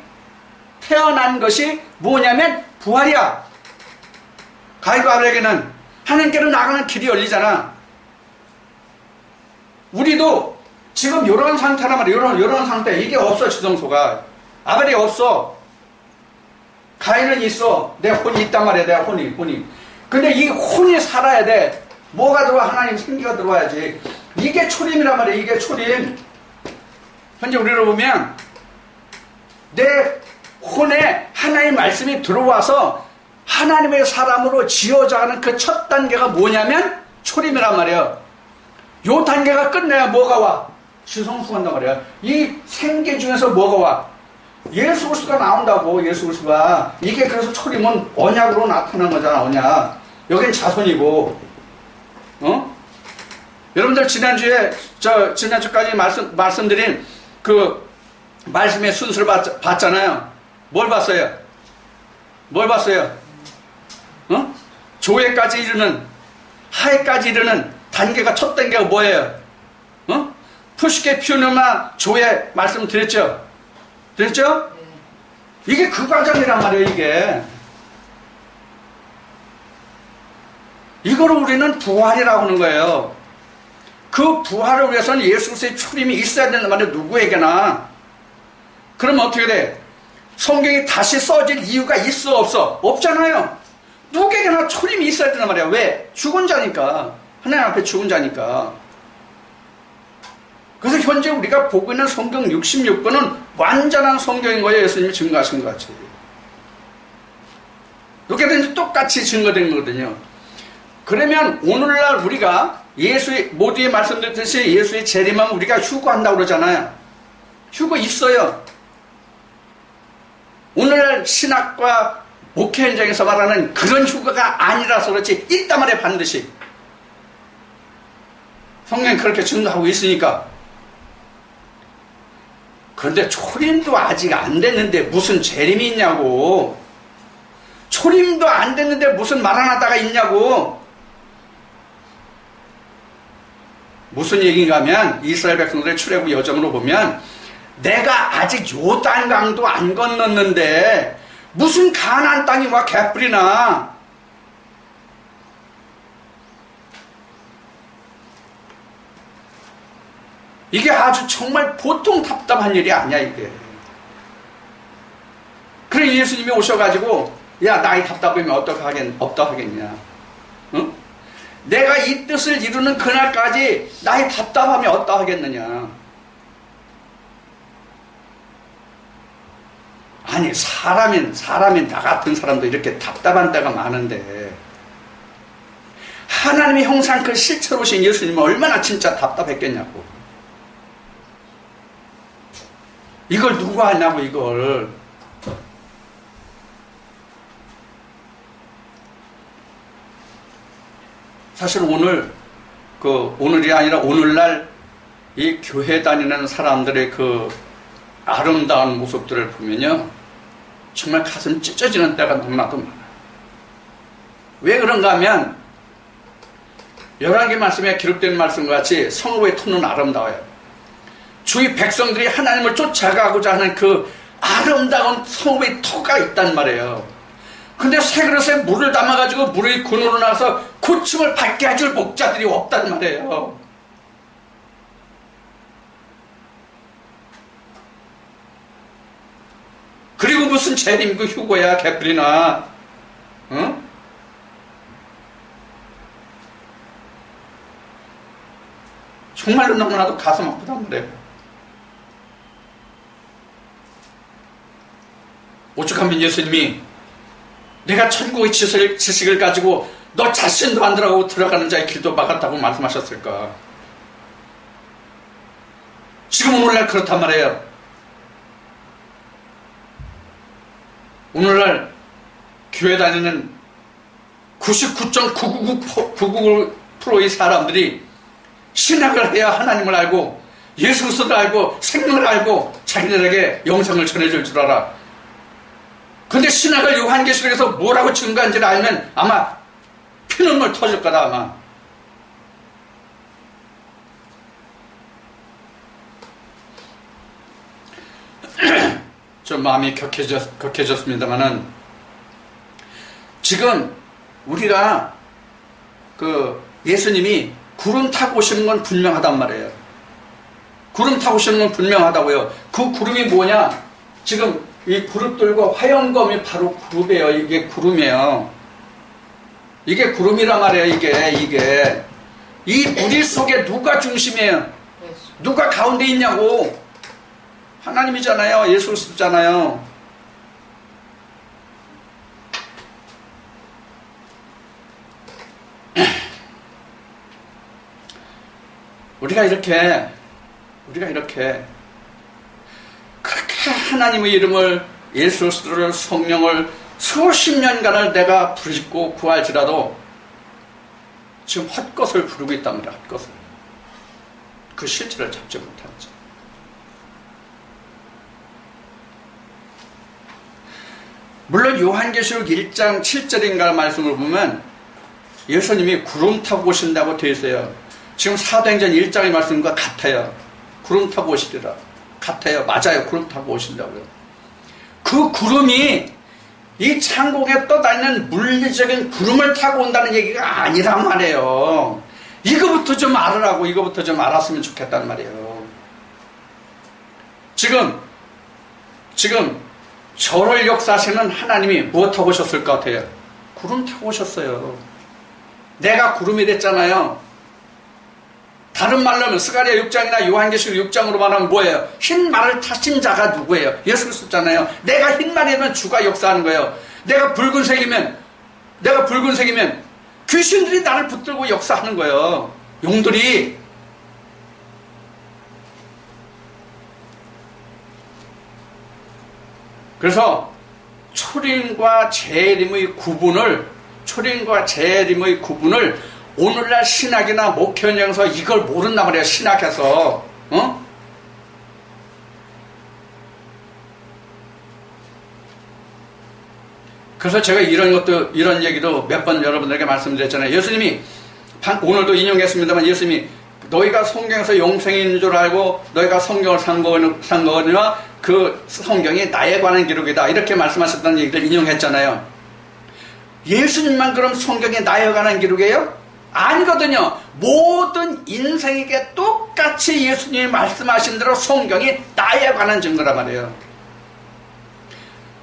태어난 것이 뭐냐면 부활이야. 가인과 아벨에게는 하나님께로 나가는 길이 열리잖아. 우리도 지금 이런 상태란 말이야. 이런 상태. 이게 없어, 지성소가. 아벨이 없어. 가인은 있어. 내 혼이 있단 말이야. 내 혼이. 근데 이 혼이 살아야 돼. 뭐가 들어와? 하나님 생기가 들어와야지. 이게 초림이란 말이야. 이게 초림. 현재 우리로 보면 내 혼에 하나님의 말씀이 들어와서 하나님의 사람으로 지어져가는 그 첫 단계가 뭐냐면 초림이란 말이에요. 요 단계가 끝내야 뭐가 와? 지성수간단 말이야. 이 생계 중에서 뭐가 와? 예수 그리스도가 나온다고. 예수 그리스도가. 이게 그래서 초림은 언약으로 나타난 거잖아. 언약. 여긴 자손이고. 여러분들 지난주까지 말씀드린 그 말씀의 순서를 봤잖아요. 뭘 봤어요? 조회까지 이르는, 하회까지 이르는 단계가, 첫 단계가 뭐예요? 푸시케 피우누마 조회 말씀 드렸죠? 이게 그 과정이란 말이에요, 이게. 이거를 우리는 부활이라고 하는 거예요. 그 부활을 위해서는 예수 그리스도의 초림이 있어야 된단 말이에요, 누구에게나. 그러면 어떻게 돼? 성경이 다시 써질 이유가 있어, 없어? 없잖아요. 누구에게나 초림이 있어야 된단 말이야. 왜? 죽은 자니까. 하나님 앞에 죽은 자니까. 그래서 현재 우리가 보고 있는 성경 66권은 완전한 성경인 거예요. 예수님이 증거하신 것 같이. 이렇게 되면 똑같이 증거된 거거든요. 그러면 오늘날 우리가 모두에 말씀드렸듯이 예수의 재림하면 우리가 휴거한다고 그러잖아요. 휴거 있어요. 오늘날 신학과 목회 현장에서 말하는 그런 휴거가 아니라서 그렇지 있단 말이에요. 반드시. 성경이 그렇게 증거하고 있으니까. 그런데 초림도 아직 안 됐는데 무슨 재림이 있냐고. 초림도 안 됐는데 무슨 마라나다가 있냐고. 무슨 얘기인가 하면 이스라엘 백성들의 출애굽 여정으로 보면 내가 아직 요단강도 안 건넜는데 무슨 가나안 땅이 와 개뿔이나. 이게 아주 정말 보통 답답한 일이 아니야, 이게. 그래 예수님이 오셔가지고 야, 나이 답답하면 어떡하겠냐. 응? 내가 이 뜻을 이루는 그날까지 나이 답답하면 어떡하겠느냐. 아니, 사람이 나 같은 사람도 이렇게 답답한 때가 많은데 하나님의 형상 그 실체로 오신 예수님은 얼마나 진짜 답답했겠냐고. 이걸 누가 하냐고, 이걸. 사실 오늘이 아니라 오늘날 이 교회 다니는 사람들의 그 아름다운 모습들을 보면요, 정말 가슴 찢어지는 때가 너무나도 많아요. 왜 그런가 하면 열왕기 말씀에 기록된 말씀과 같이 성읍의 터는 아름다워요. 주위 백성들이 하나님을 쫓아가고자 하는 그 아름다운 성읍의 터가 있단 말이에요. 근데 새 그릇에 물을 담아가지고 물이 군으로 나서 고침을 받게 해줄 목자들이 없단 말이에요. 그리고 무슨 재림이고 휴거야, 개뿔이나. 응? 정말로 너무나도 가슴 아프단 말이에요. 오죽하면 예수님이 내가 천국의 지식을 가지고 너 자신도 안 들어가고 들어가는 자의 길도 막았다고 말씀하셨을까. 지금 오늘날 그렇단 말이에요. 오늘날 교회 다니는 99.999%의 사람들이 신학을 해야 하나님을 알고 예수 그리스도를 알고 생명을 알고 자기들에게 영생을 전해줄 줄 알아. 근데 신학을 요한계시록에서 뭐라고 증거한지를 알면 아마 피눈물 터질 거다, 아마. 좀 마음이 격해졌습니다만은 지금 우리가 예수님이 구름 타고 오시는 건 분명하단 말이에요. 구름 타고 오시는 건 분명하다고요. 그 구름이 뭐냐? 지금 이 그룹들과 화염검이 바로 그룹이에요. 이게 구름이에요. 이게 구름이란 말이에요. 이게 이 무리 속에 누가 중심이에요? 누가 가운데 있냐고. 하나님이잖아요. 예수 그리스도잖아요. 우리가 이렇게 그렇게 하나님의 이름을, 예수 그리스도를, 성령을 수십 년간을 내가 부르짖고 구할지라도 지금 헛것을 부르고 있단 말이야. 헛것을. 그 실체를 잡지 못하는 거죠. 물론 요한계시록 1장 7절인가 말씀을 보면 예수님이 구름 타고 오신다고 되어 있어요. 지금 사도행전 1장의 말씀과 같아요. 구름 타고 오시리라. 같아요. 맞아요. 구름 타고 오신다고요. 그 구름이 이 창공에 떠다니는 물리적인 구름을 타고 온다는 얘기가 아니란 말이에요. 이거부터 좀 알으라고, 이거부터 좀 알았으면 좋겠다는 말이에요. 지금 저를 역사하시는 하나님이 무엇 타고 오셨을 것 같아요? 구름 타고 오셨어요. 내가 구름이 됐잖아요. 다른 말로 하면 스가랴 6장이나 요한계시록 6장으로 말하면 뭐예요? 흰 말을 타신 자가 누구예요? 예수 그리스도잖아요. 내가 흰 말이면 주가 역사하는 거예요. 내가 붉은색이면 귀신들이 나를 붙들고 역사하는 거예요. 용들이. 그래서 초림과 재림의 구분을 오늘날 신학이나 목회 현장에서 이걸 모른단 말이에요. 신학에서. 그래서 제가 이런 얘기도 몇 번 여러분들에게 말씀드렸잖아요. 예수님이, 오늘도 인용했습니다만, 예수님이 너희가 성경에서 영생이 있는 줄 알고 너희가 성경을 산 거니와 그 성경이 나에 관한 기록이다. 이렇게 말씀하셨다는 얘기를 인용했잖아요. 예수님만 그럼 성경이 나에 관한 기록이에요? 아니거든요. 모든 인생에게 똑같이 예수님이 말씀하신 대로 성경이 나에 관한 증거란 말이에요.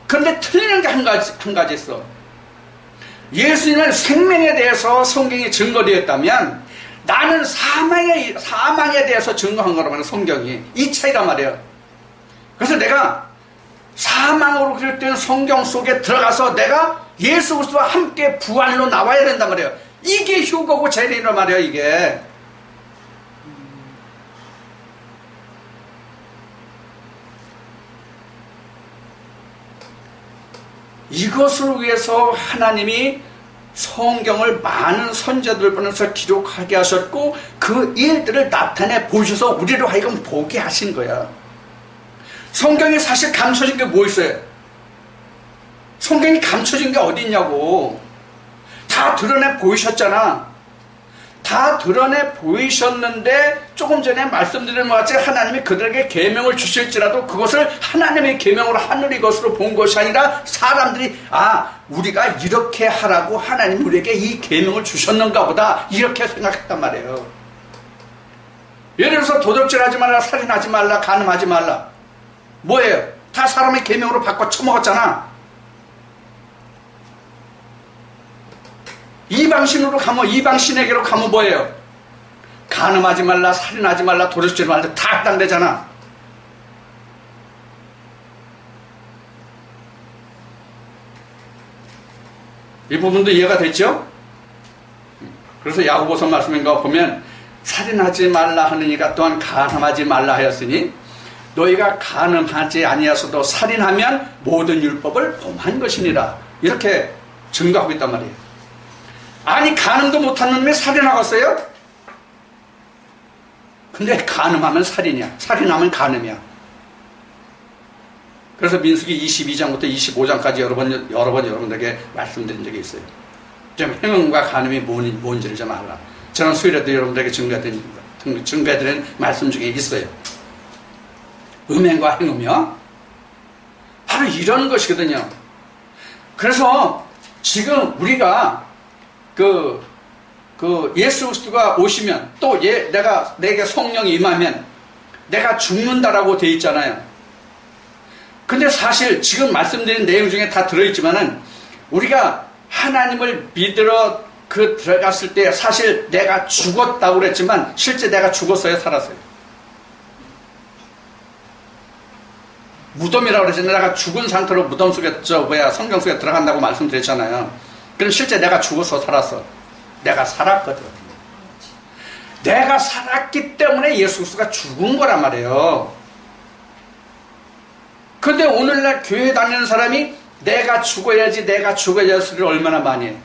그런데 틀리는 게 한 가지 있어. 예수님은 생명에 대해서 성경이 증거되었다면 나는 사망에 대해서 증거한 거란 말이에요. 성경이. 이 차이란 말이에요. 그래서 내가 사망으로 기록된 성경 속에 들어가서 내가 예수 그리스도와 함께 부활로 나와야 된단 말이에요. 이게 휴거고 재림이란 말이에요. 이게. 이것을 위해서 하나님이 성경을 많은 선자들 보내서 기록하게 하셨고 그 일들을 나타내 보셔서 우리로 하여금 보게 하신 거야. 성경에 사실 감춰진 게 뭐 있어요? 성경이 감춰진 게 어디 있냐고. 다 드러내 보이셨잖아. 다 드러내 보이셨는데 조금 전에 말씀드린 것 같이 하나님이 그들에게 계명을 주실지라도 그것을 하나님의 계명으로 하늘의 것으로 본 것이 아니라 사람들이 우리가 이렇게 하라고 하나님 우리에게 이 계명을 주셨는가 보다 이렇게 생각했단 말이에요. 예를 들어서 도둑질하지 말라, 살인하지 말라, 간음하지 말라. 뭐예요? 다 사람의 계명으로 바꿔 처먹었잖아. 이방신으로 가면, 이방신에게로 가면 뭐예요? 간음하지 말라, 살인하지 말라, 도둑질 말라 다 해당되잖아. 이 부분도 이해가 됐죠? 그래서 야고보서 말씀인가 보면 살인하지 말라 하느니가 또한 간음하지 말라 하였으니 너희가 간음하지 아니하서도 살인하면 모든 율법을 범한 것이니라. 이렇게 증거하고 있단 말이에요. 아니 간음도 못한 놈이 살인하겠어요? 근데 간음하면 살인이야. 살인하면 간음이야. 그래서 민수기 22장부터 25장까지 여러 번 여러분들에게 말씀드린 적이 있어요. 좀 행음과 간음이 뭔지를 좀 알라. 저는 수요일에도 여러분들에게 증거해드린 말씀 중에 있어요. 음행과 행음이요. 바로 이런 것이거든요. 그래서 지금 우리가 예수 그리스도가 오시면 또 내게 성령이 임하면 내가 죽는다라고 돼 있잖아요. 근데 사실 지금 말씀드린 내용 중에 다 들어있지만은 우리가 하나님을 믿으러 들어갔을 때 사실 내가 죽었다고 그랬지만 실제 내가 죽었어요, 살았어요? 무덤이라고 그러잖아요. 내가 죽은 상태로 무덤 속에 성경 속에 들어간다고 말씀드렸잖아요. 그럼 실제 내가 죽었어, 살았어? 내가 살았거든. 내가 살았기 때문에 예수 그리스도가 죽은 거란 말이에요. 근데 오늘날 교회 다니는 사람이 내가 죽어야지 소리를 얼마나 많이 해.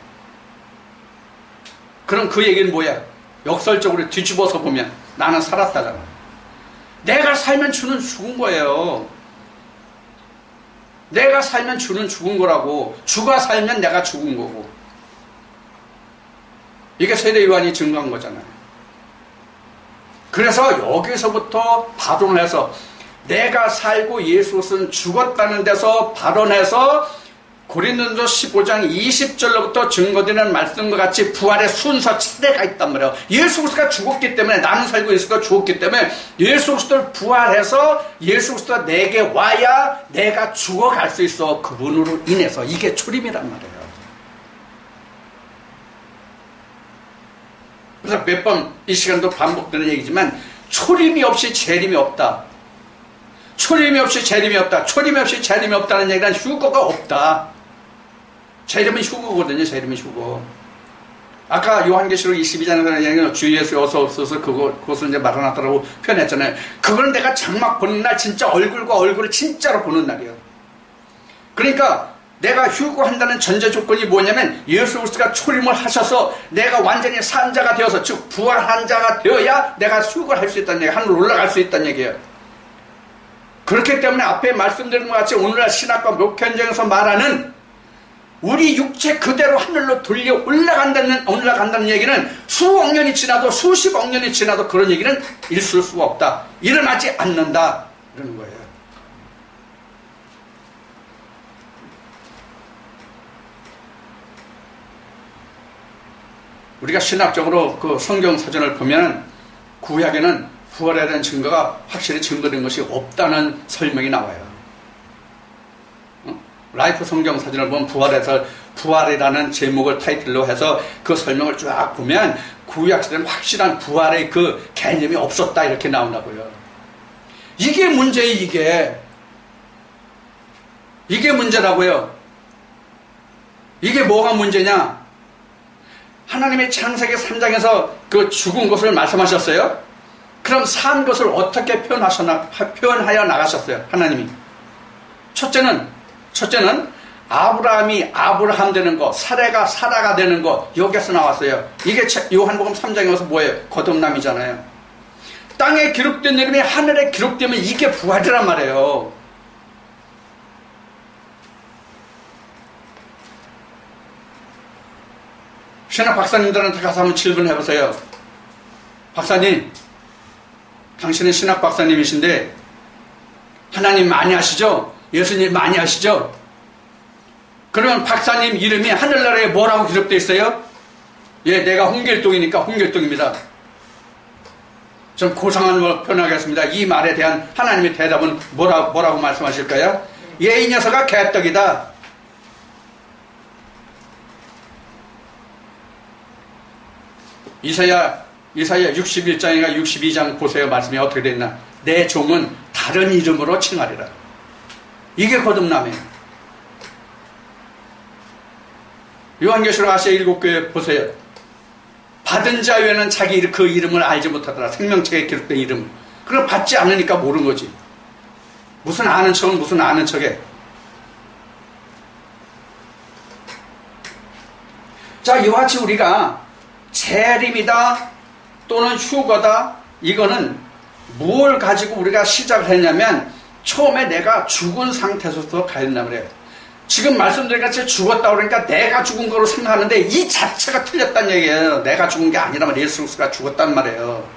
그럼 그 얘기는 뭐야? 역설적으로 뒤집어서 보면 나는 살았다잖아. 내가 살면 주는 죽은 거예요. 내가 살면 주는 죽은 거라고. 주가 살면 내가 죽은 거고. 이게 세례 요한이 증거한 거잖아요. 그래서 여기서부터 발언을 해서 내가 살고 예수는 죽었다는 데서 발언해서 고린도전서 15장 20절로부터 증거되는 말씀과 같이 부활의 순서 차례가 있단 말이에요. 예수 그리스도가 죽었기 때문에 나는 살고 예수가 죽었기 때문에 예수 그리스도를 부활해서 예수 그리스도가 내게 와야 내가 죽어갈 수 있어. 그분으로 인해서. 이게 초림이란 말이에요. 그래서 몇 번 이 시간도 반복되는 얘기지만 초림이 없이 재림이 없다. 초림이 없이 재림이 없다. 초림이 없이 재림이 없다는 얘기는 휴거가 없다. 재림은 휴거거든요. 재림은 휴거. 아까 요한계시록 22장에서 얘기는 주 예수 어서 없어서 그것을 이제 마라나타라고 표현했잖아요. 그거는 내가 장막 보는 날 진짜 얼굴과 얼굴을 진짜로 보는 날이에요. 그러니까 내가 휴거한다는 전제 조건이 뭐냐면 예수 그리스도가 초림을 하셔서 내가 완전히 산 자가 되어서 즉 부활한 자가 되어야 내가 휴거를 할 수 있다는 얘기예요. 하늘로 올라갈 수 있다는 얘기예요. 그렇기 때문에 앞에 말씀드린 것 같이 오늘날 신학과 목현정에서 말하는 우리 육체 그대로 하늘로 돌려 올라간다는 얘기는 수억 년이 지나도 수십억 년이 지나도 그런 얘기는 있을 수가 없다. 일어나지 않는다. 이러는 거예요. 우리가 신학적으로 그 성경 사전을 보면 구약에는 부활에 대한 증거가 확실히 증거된 것이 없다는 설명이 나와요. 라이프 성경 사진을 보면 부활이라는 제목을 타이틀로 해서 그 설명을 쫙 보면 구약시대는 확실한 부활의 그 개념이 없었다 이렇게 나온다고요. 이게 문제예요. 이게 문제라고요. 이게 뭐가 문제냐? 하나님의 창세기 3장에서 그 죽은 것을 말씀하셨어요. 그럼 산 것을 어떻게 표현하여 나가셨어요? 하나님이. 첫째는 아브라함이 아브라함 되는 거, 사라가 사라가 되는 거, 여기에서 나왔어요. 이게 요한복음 3장에 와서 뭐예요? 거듭남이잖아요. 땅에 기록된 이름이 하늘에 기록되면 이게 부활이란 말이에요. 신학 박사님들한테 가서 한번 질문해보세요. 박사님, 당신은 신학 박사님이신데 하나님 많이 아시죠? 예수님 많이 아시죠? 그러면 박사님 이름이 하늘나라에 뭐라고 기록되어 있어요? 예, 내가 홍길동이니까 홍길동입니다. 좀 고상한 걸 표현하겠습니다. 이 말에 대한 하나님의 대답은 뭐라고 말씀하실까요? 예, 이 녀석아 개떡이다. 이사야 61장인가 62장 보세요. 말씀이 어떻게 됐나? 내 종은 다른 이름으로 칭하리라. 이게 거듭남이에요. 요한계시록 아시아 7교회 보세요. 받은 자 외에는 자기 그 이름을 알지 못하더라. 생명책에 기록된 이름을. 그걸 받지 않으니까 모르는 거지. 무슨 아는 척해. 자, 이와 같이 우리가 재림이다 또는 휴거다, 이거는 뭘 가지고 우리가 시작을 했냐면 처음에 내가 죽은 상태에서부터 가야 그래요. 지금 말씀드린 같이 죽었다 그러니까 내가 죽은 거로 생각하는데 이 자체가 틀렸다는 얘기예요. 내가 죽은 게 아니라면 예수 그리스도가 죽었단 말이에요.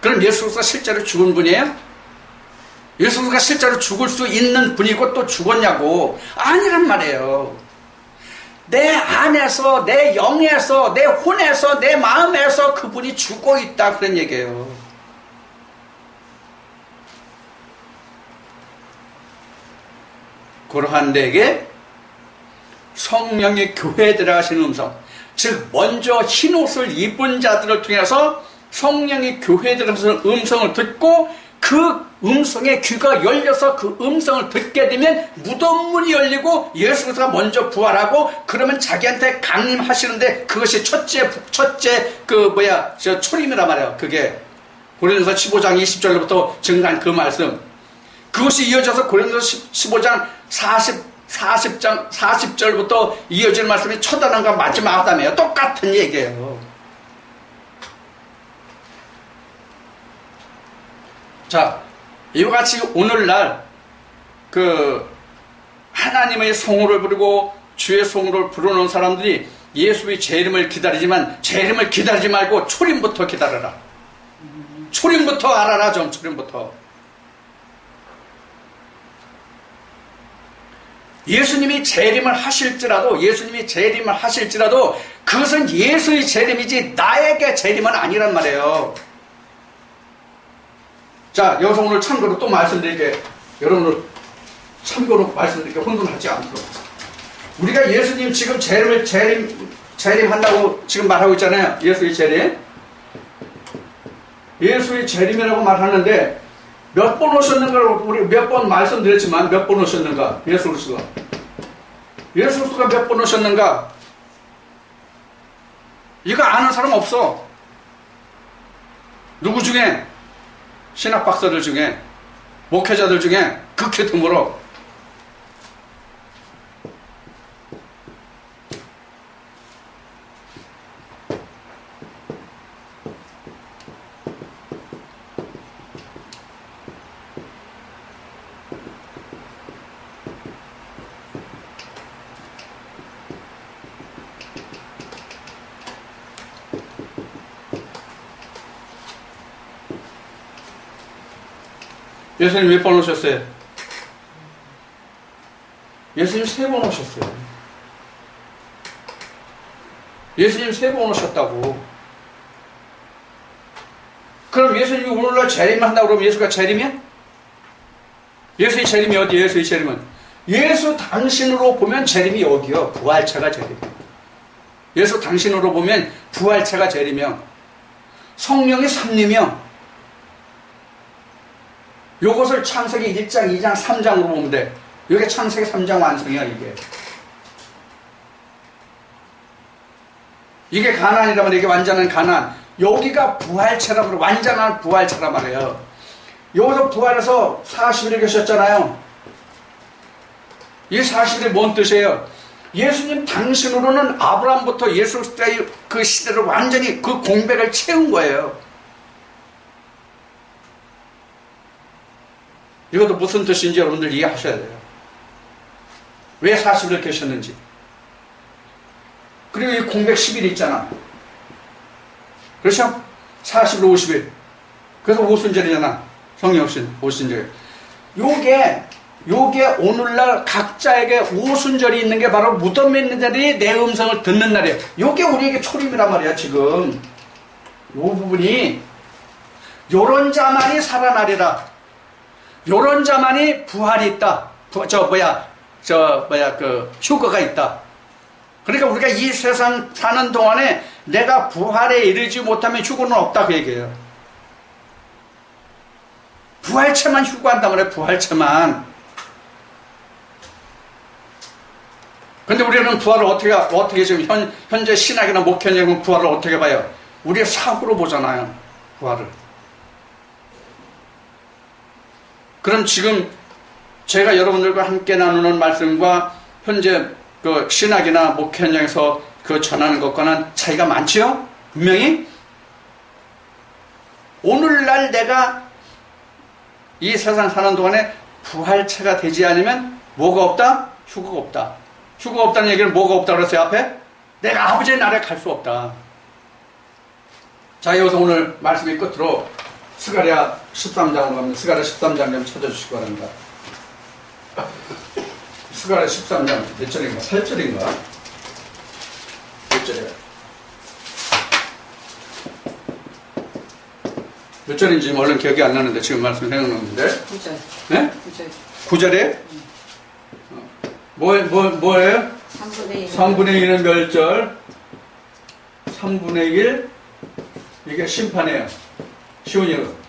그럼 예수 그리스도가 실제로 죽은 분이에요? 예수 그리스도가 실제로 죽을 수 있는 분이고 또 죽었냐고? 아니란 말이에요. 내 안에서, 내 영에서, 내 혼에서, 내 마음에서 그분이 죽어 있다 그런 얘기예요. 그러한 데에게 성령의 교회에 들어가시는 음성, 즉 먼저 흰옷을 입은 자들을 통해서 성령의 교회에 들어가서 음성을 듣고 그 음성에 귀가 열려서 그 음성을 듣게 되면 무덤 문이 열리고 예수 그리스도가 먼저 부활하고 그러면 자기한테 강림하시는데 그것이 첫째 저 초림이란 말이에요. 그게 고린도서 15장 20절부터 증가한 그 말씀, 그것이 이어져서 고린도서 15장 40절부터 이어지는 말씀이 첫 아담과 마지막 아담이에요. 똑같은 얘기예요. 자, 이와 같이 오늘날 하나님의 성호를 부르고 주의 성호를 부르는 사람들이 예수의 재림을 기다리지만 재림을 기다리지 말고 초림부터 기다려라. 초림부터 알아라. 좀 초림부터. 예수님이 재림을 하실지라도 그것은 예수의 재림이지 나에게 재림은 아니란 말이에요. 자, 여기서 오늘 참고로 또 말씀드릴게, 여러분들 참고로 말씀드릴게, 혼돈하지 않도록. 우리가 예수님 지금 재림한다고 지금 말하고 있잖아요. 예수의 재림. 예수의 재림이라고 말하는데 몇 번 오셨는가를 우리 몇 번 말씀드렸지만 몇 번 오셨는가? 예수 그리스도가 몇 번 오셨는가? 이거 아는 사람 없어. 누구 중에? 신학 박사들 중에, 목회자들 중에 극히 드물어. 예수님 몇 번 오셨어요? 예수님 3번 오셨어요. 예수님 3번 오셨다고. 그럼 예수님이 오늘날 재림한다고 그러면 예수가 재림이야? 예수의 재림이 어디예요? 예수의 재림은 예수 당신으로 보면 재림이 여기요. 부활체가 재림이요. 예수 당신으로 보면 부활체가 재림이요. 성령의 삼림이요. 요것을 창세기 1장, 2장, 3장으로 보면 돼. 이게 창세기 3장 완성이야, 이게. 이게 가나안이란 말이야. 이게 완전한 가나안. 여기가 부활체란 말이야. 완전한 부활체란 말이에요. 여기서 부활해서 40일에 계셨잖아요. 이 40일이 뭔 뜻이에요? 예수님 당신으로는 아브라함부터 예수 그리스도의 그 시대를 완전히 그 공백을 채운 거예요. 이것도 무슨 뜻인지 여러분들 이해하셔야 돼요. 왜 40일 계셨는지. 그리고 이 공백 10일 있잖아. 그렇죠? 40일, 50일. 그래서 오순절이잖아. 성령 없인 오순절. 요게 오늘날 각자에게 오순절이 있는 게 바로 무덤에 있는 자들이 내 음성을 듣는 날이에요. 요게 우리에게 초림이란 말이야, 지금. 요 부분이, 요런 자만이 살아나리라. 요런 자만이 부활이 있다. 휴거가 있다. 그러니까 우리가 이 세상 사는 동안에 내가 부활에 이르지 못하면 휴거는 없다, 그 얘기예요. 부활체만 휴거한단 말이에요, 부활체만. 근데 우리는 부활을 어떻게 지금 현재 신학이나 목회자는 부활을 어떻게 봐요? 우리의 사고로 보잖아요, 부활을. 그럼 지금 제가 여러분들과 함께 나누는 말씀과 현재 그 신학이나 목회 현장에서 그 전하는 것과는 차이가 많지요? 분명히? 오늘날 내가 이 세상 사는 동안에 부활체가 되지 않으면 뭐가 없다? 휴거가 없다. 휴거가 없다는 얘기는 뭐가 없다 그랬어요, 앞에? 내가 아버지의 나라에 갈 수 없다. 자, 여기서 오늘 말씀이 끝으로 스가랴 13장으로 갑니다. 스가랴 13장 좀 찾아주시기 바랍니다. 스가랴 13장 몇 절인가? 8절인가? 몇 절이에요? 몇 절인지 얼른 기억이 안 나는데 지금 말씀 생각나는데 9절. 네? 9절에? 뭐예요? 3분의 1. 3분의 1은 멸절. 3분의 1. 이게 심판이에요. 시온이요.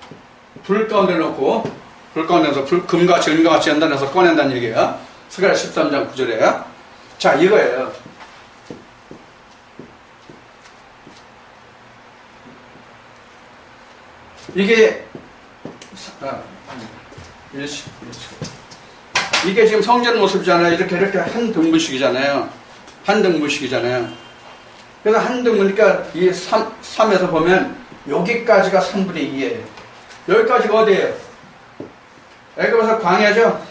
불 가운데 놓고, 불 가운데서 금같이, 은같이 연단해서 꺼낸다는 얘기예요. 스가랴 13장 9절에요. 자, 이거예요. 이게, 이게 지금 성전 모습이잖아요. 이렇게 한 등분식이잖아요. 한 등분식이잖아요. 그래서 한 등분이니까 이 3에서 보면 여기까지가 3분의 2예요. 여기까지가 어디예요? 애굽에서 광야죠?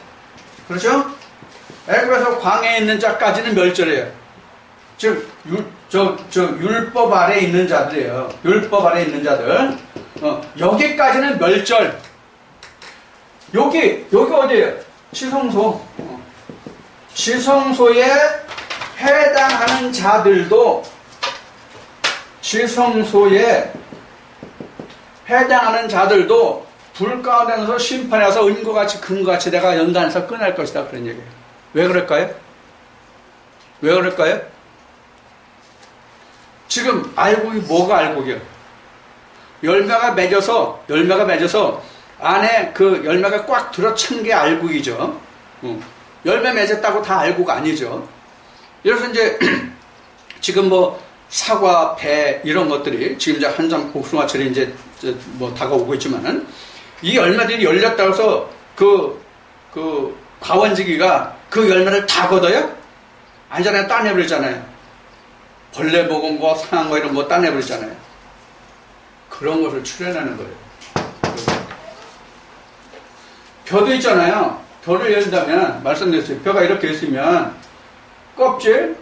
그렇죠? 애굽에서 광야에 있는 자까지는 멸절이에요. 즉, 율법 아래에 있는 자들이에요. 율법 아래에 있는 자들. 여기까지는 멸절. 여기 어디예요? 지성소. 지성소에 해당하는 자들도, 지성소에 해당하는 자들도 불 가운데서 심판에 와서 은과 같이 금과 같이 내가 연단해서 끝날 것이다. 그런 얘기예요. 왜 그럴까요? 왜 그럴까요? 지금 알곡이 뭐가 알곡이에요? 열매가 맺어서 안에 그 열매가 꽉 들어찬 게 알곡이죠. 열매 맺었다고 다 알곡 아니죠. 그래서 이제 지금 뭐 사과, 배 이런 것들이 지금 이제 한참 복숭아철이 이제 뭐 다가오고 있지만은 이 열매들이 열렸다고 해서 그 과원지기가 그 열매를 다 걷어요? 아니잖아요. 따내버리잖아요. 벌레 먹은 거, 상한 거 이런 거 따내버리잖아요. 그런 것을 출현하는 거예요. 벼도 있잖아요. 벼를 열다면 말씀드렸어요. 벼가 이렇게 있으면 껍질,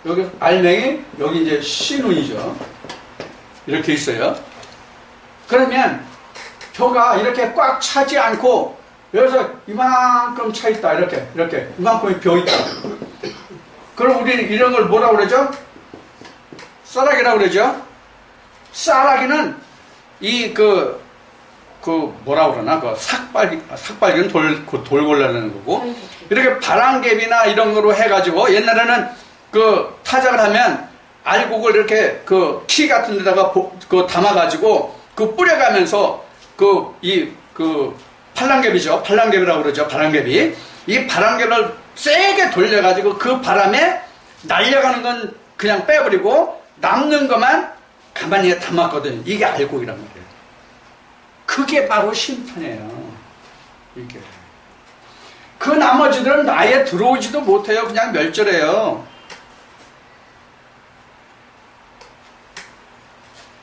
여기 알맹이, 여기 이제 씨눈이죠. 이렇게 있어요. 그러면 벼가 이렇게 꽉 차지 않고 여기서 이만큼 차 있다. 이렇게 이만큼이 벼 있다. 그럼 우리는 이런 걸 뭐라고 그러죠? 쌀아기라고 그러죠? 쌀아기는 뭐라고 그러나? 삭발기는 돌골라내는 거고. 이렇게 바람개비나 이런 거로 해가지고 옛날에는 타작을 하면 알곡을 이렇게 키 같은 데다가 담아가지고 뿌려가면서 팔랑개비죠. 팔랑개비라고 그러죠. 바람개비. 이 바람개비를 세게 돌려가지고 그 바람에 날려가는 건 그냥 빼버리고 남는 것만 가만히 담았거든요. 이게 알곡이란 말이에요. 그게 바로 심판이에요. 이게. 그 나머지들은 아예 들어오지도 못해요. 그냥 멸절해요.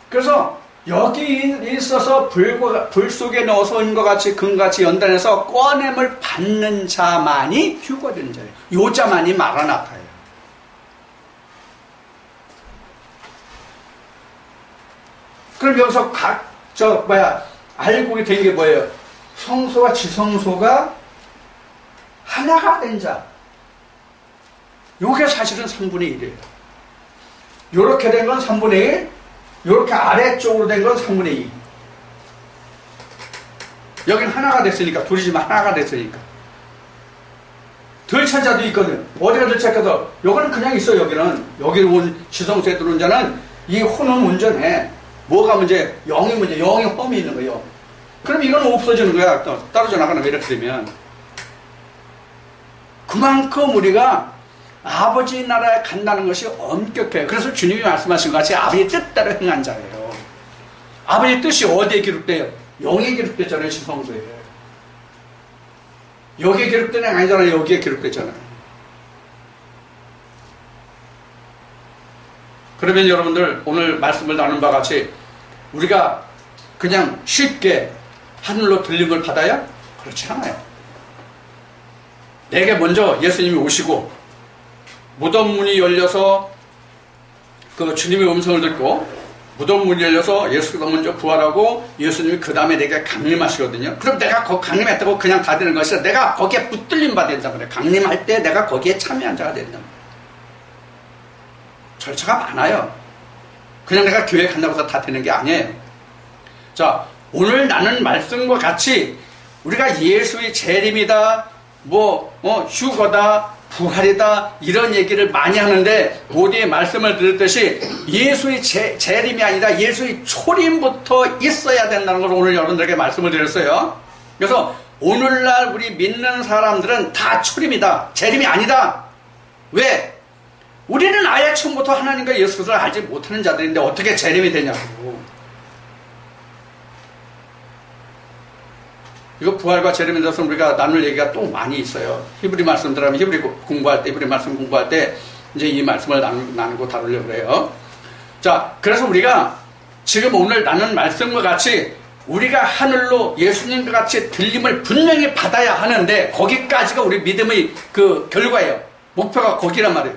그래서 여기 있어서 불 속에 넣어서 은과 같이 금같이 연단해서 꺼냄을 받는 자만이 휴거되는 자예요. 요 자만이 마라나타예요. 그럼 여기서 알곡이 된 게 뭐예요? 성소와 지성소가 하나가 된 자. 요게 사실은 3분의 1이에요. 요렇게 된 건 3분의 1, 요렇게 아래쪽으로 된 건 3분의 2. 여긴 하나가 됐으니까, 둘이지만 하나가 됐으니까. 덜찬 자도 있거든. 어디가 덜찬가서 여기는 그냥 있어. 여기는 온 지성소에 들어온 자는 이 혼은 온전해. 뭐가 문제? 영이 문제. 영이 험이 있는 거예요. 그럼 이건 없어지는 거야. 떨어져 나가는 거 이렇게 되면. 그만큼 우리가 아버지 나라에 간다는 것이 엄격해요. 그래서 주님이 말씀하신 것 같이 아버지 뜻대로 행한 자예요. 아버지 뜻이 어디에 기록돼요? 영에 기록됐잖아요. 지성소에. 여기에 기록된 게 아니잖아요. 여기에 기록됐잖아요. 그러면 여러분들 오늘 말씀을 나눈 바와 같이 우리가 그냥 쉽게 하늘로 들림을 받아요? 그렇지 않아요. 내게 먼저 예수님이 오시고 무덤 문이 열려서 주님의 음성을 듣고 무덤 문이 열려서 예수가 먼저 부활하고 예수님이 그 다음에 내게 강림하시거든요. 그럼 내가 강림했다고 그냥 다 되는 것이 아니라 내가 거기에 붙들림 받아야 된단 말이에요. 강림할 때 내가 거기에 참여한 자가 된단 말이에요. 절차가 많아요. 그냥 내가 교회 간다고 해서 다 되는 게 아니에요. 자, 오늘 나눈 말씀과 같이 우리가 예수의 재림이다, 휴거다, 부활이다, 이런 얘기를 많이 하는데, 모두의 말씀을 들었듯이 예수의 재림이 아니라 예수의 초림부터 있어야 된다는 것을 오늘 여러분들에게 말씀을 드렸어요. 그래서 오늘날 우리 믿는 사람들은 다 초림이다, 재림이 아니다. 왜? 우리는 아예 처음부터 하나님과 예수 그리스도를 알지 못하는 자들인데 어떻게 재림이 되냐고. 이거 부활과 재림에 대해서 우리가 나눌 얘기가 또 많이 있어요. 히브리 말씀 들어가면 히브리 공부할 때, 히브리 말씀 공부할 때 이제 이 말씀을 나누고 다루려고 그래요. 자, 그래서 우리가 지금 오늘 나눈 말씀과 같이 우리가 하늘로 예수님과 같이 들림을 분명히 받아야 하는데, 거기까지가 우리 믿음의 그 결과예요. 목표가 거기란 말이에요.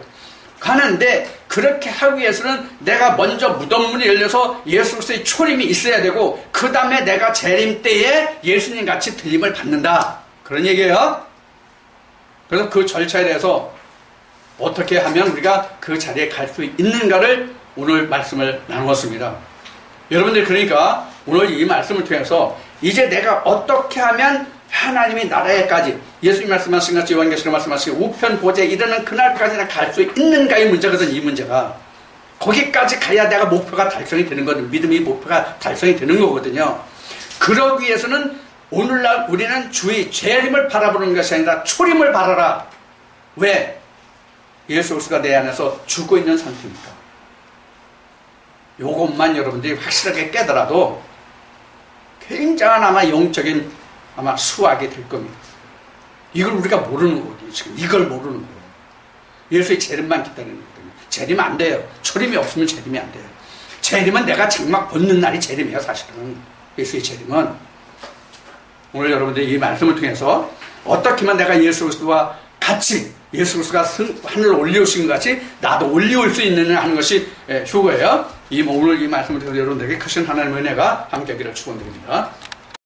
하는데 그렇게 하기 위해서는 내가 먼저 무덤문이 열려서 예수 그리스도의 초림이 있어야 되고, 그 다음에 내가 재림 때에 예수님 같이 들림을 받는다, 그런 얘기예요. 그래서 그 절차에 대해서 어떻게 하면 우리가 그 자리에 갈 수 있는가를 오늘 말씀을 나누었습니다. 여러분들, 그러니까 오늘 이 말씀을 통해서 이제 내가 어떻게 하면 하나님의 나라에까지, 예수님 말씀하신 같이 요한계시록 말씀하신 우편 보좌에 이르는 그날까지나 갈 수 있는가의 문제거든. 이 문제가 거기까지 가야 내가 목표가 달성이 되는 거든, 믿음의 목표가 달성이 되는 거거든요. 그러기 위해서는 오늘날 우리는 주의 재림을 바라보는 것이 아니라 초림을 바라라. 왜? 예수 그리스도가 내 안에서 죽어 있는 상태입니다. 요것만 여러분들이 확실하게 깨달아도 굉장한 아마 영적인 아마 수확이 될 겁니다. 이걸 우리가 모르는 거거든요. 지금 이걸 모르는 거예요. 예수의 재림만 기다리는 거거든요. 재림 안 돼요. 초림이 없으면 재림이 안 돼요. 재림은 내가 장막 벗는 날이 재림이에요. 사실은 예수의 재림은. 오늘 여러분들이 이 말씀을 통해서 어떻게 하면 내가 예수 그리스도와 같이, 예수 그리스도가 하늘로 올려오신 것 같이 나도 올려올 수 있느냐 하는 것이 휴거예요. 오늘 이 말씀을 통해서 여러분들에게 크신 하나님의 은혜가 함께하기를 축원드립니다.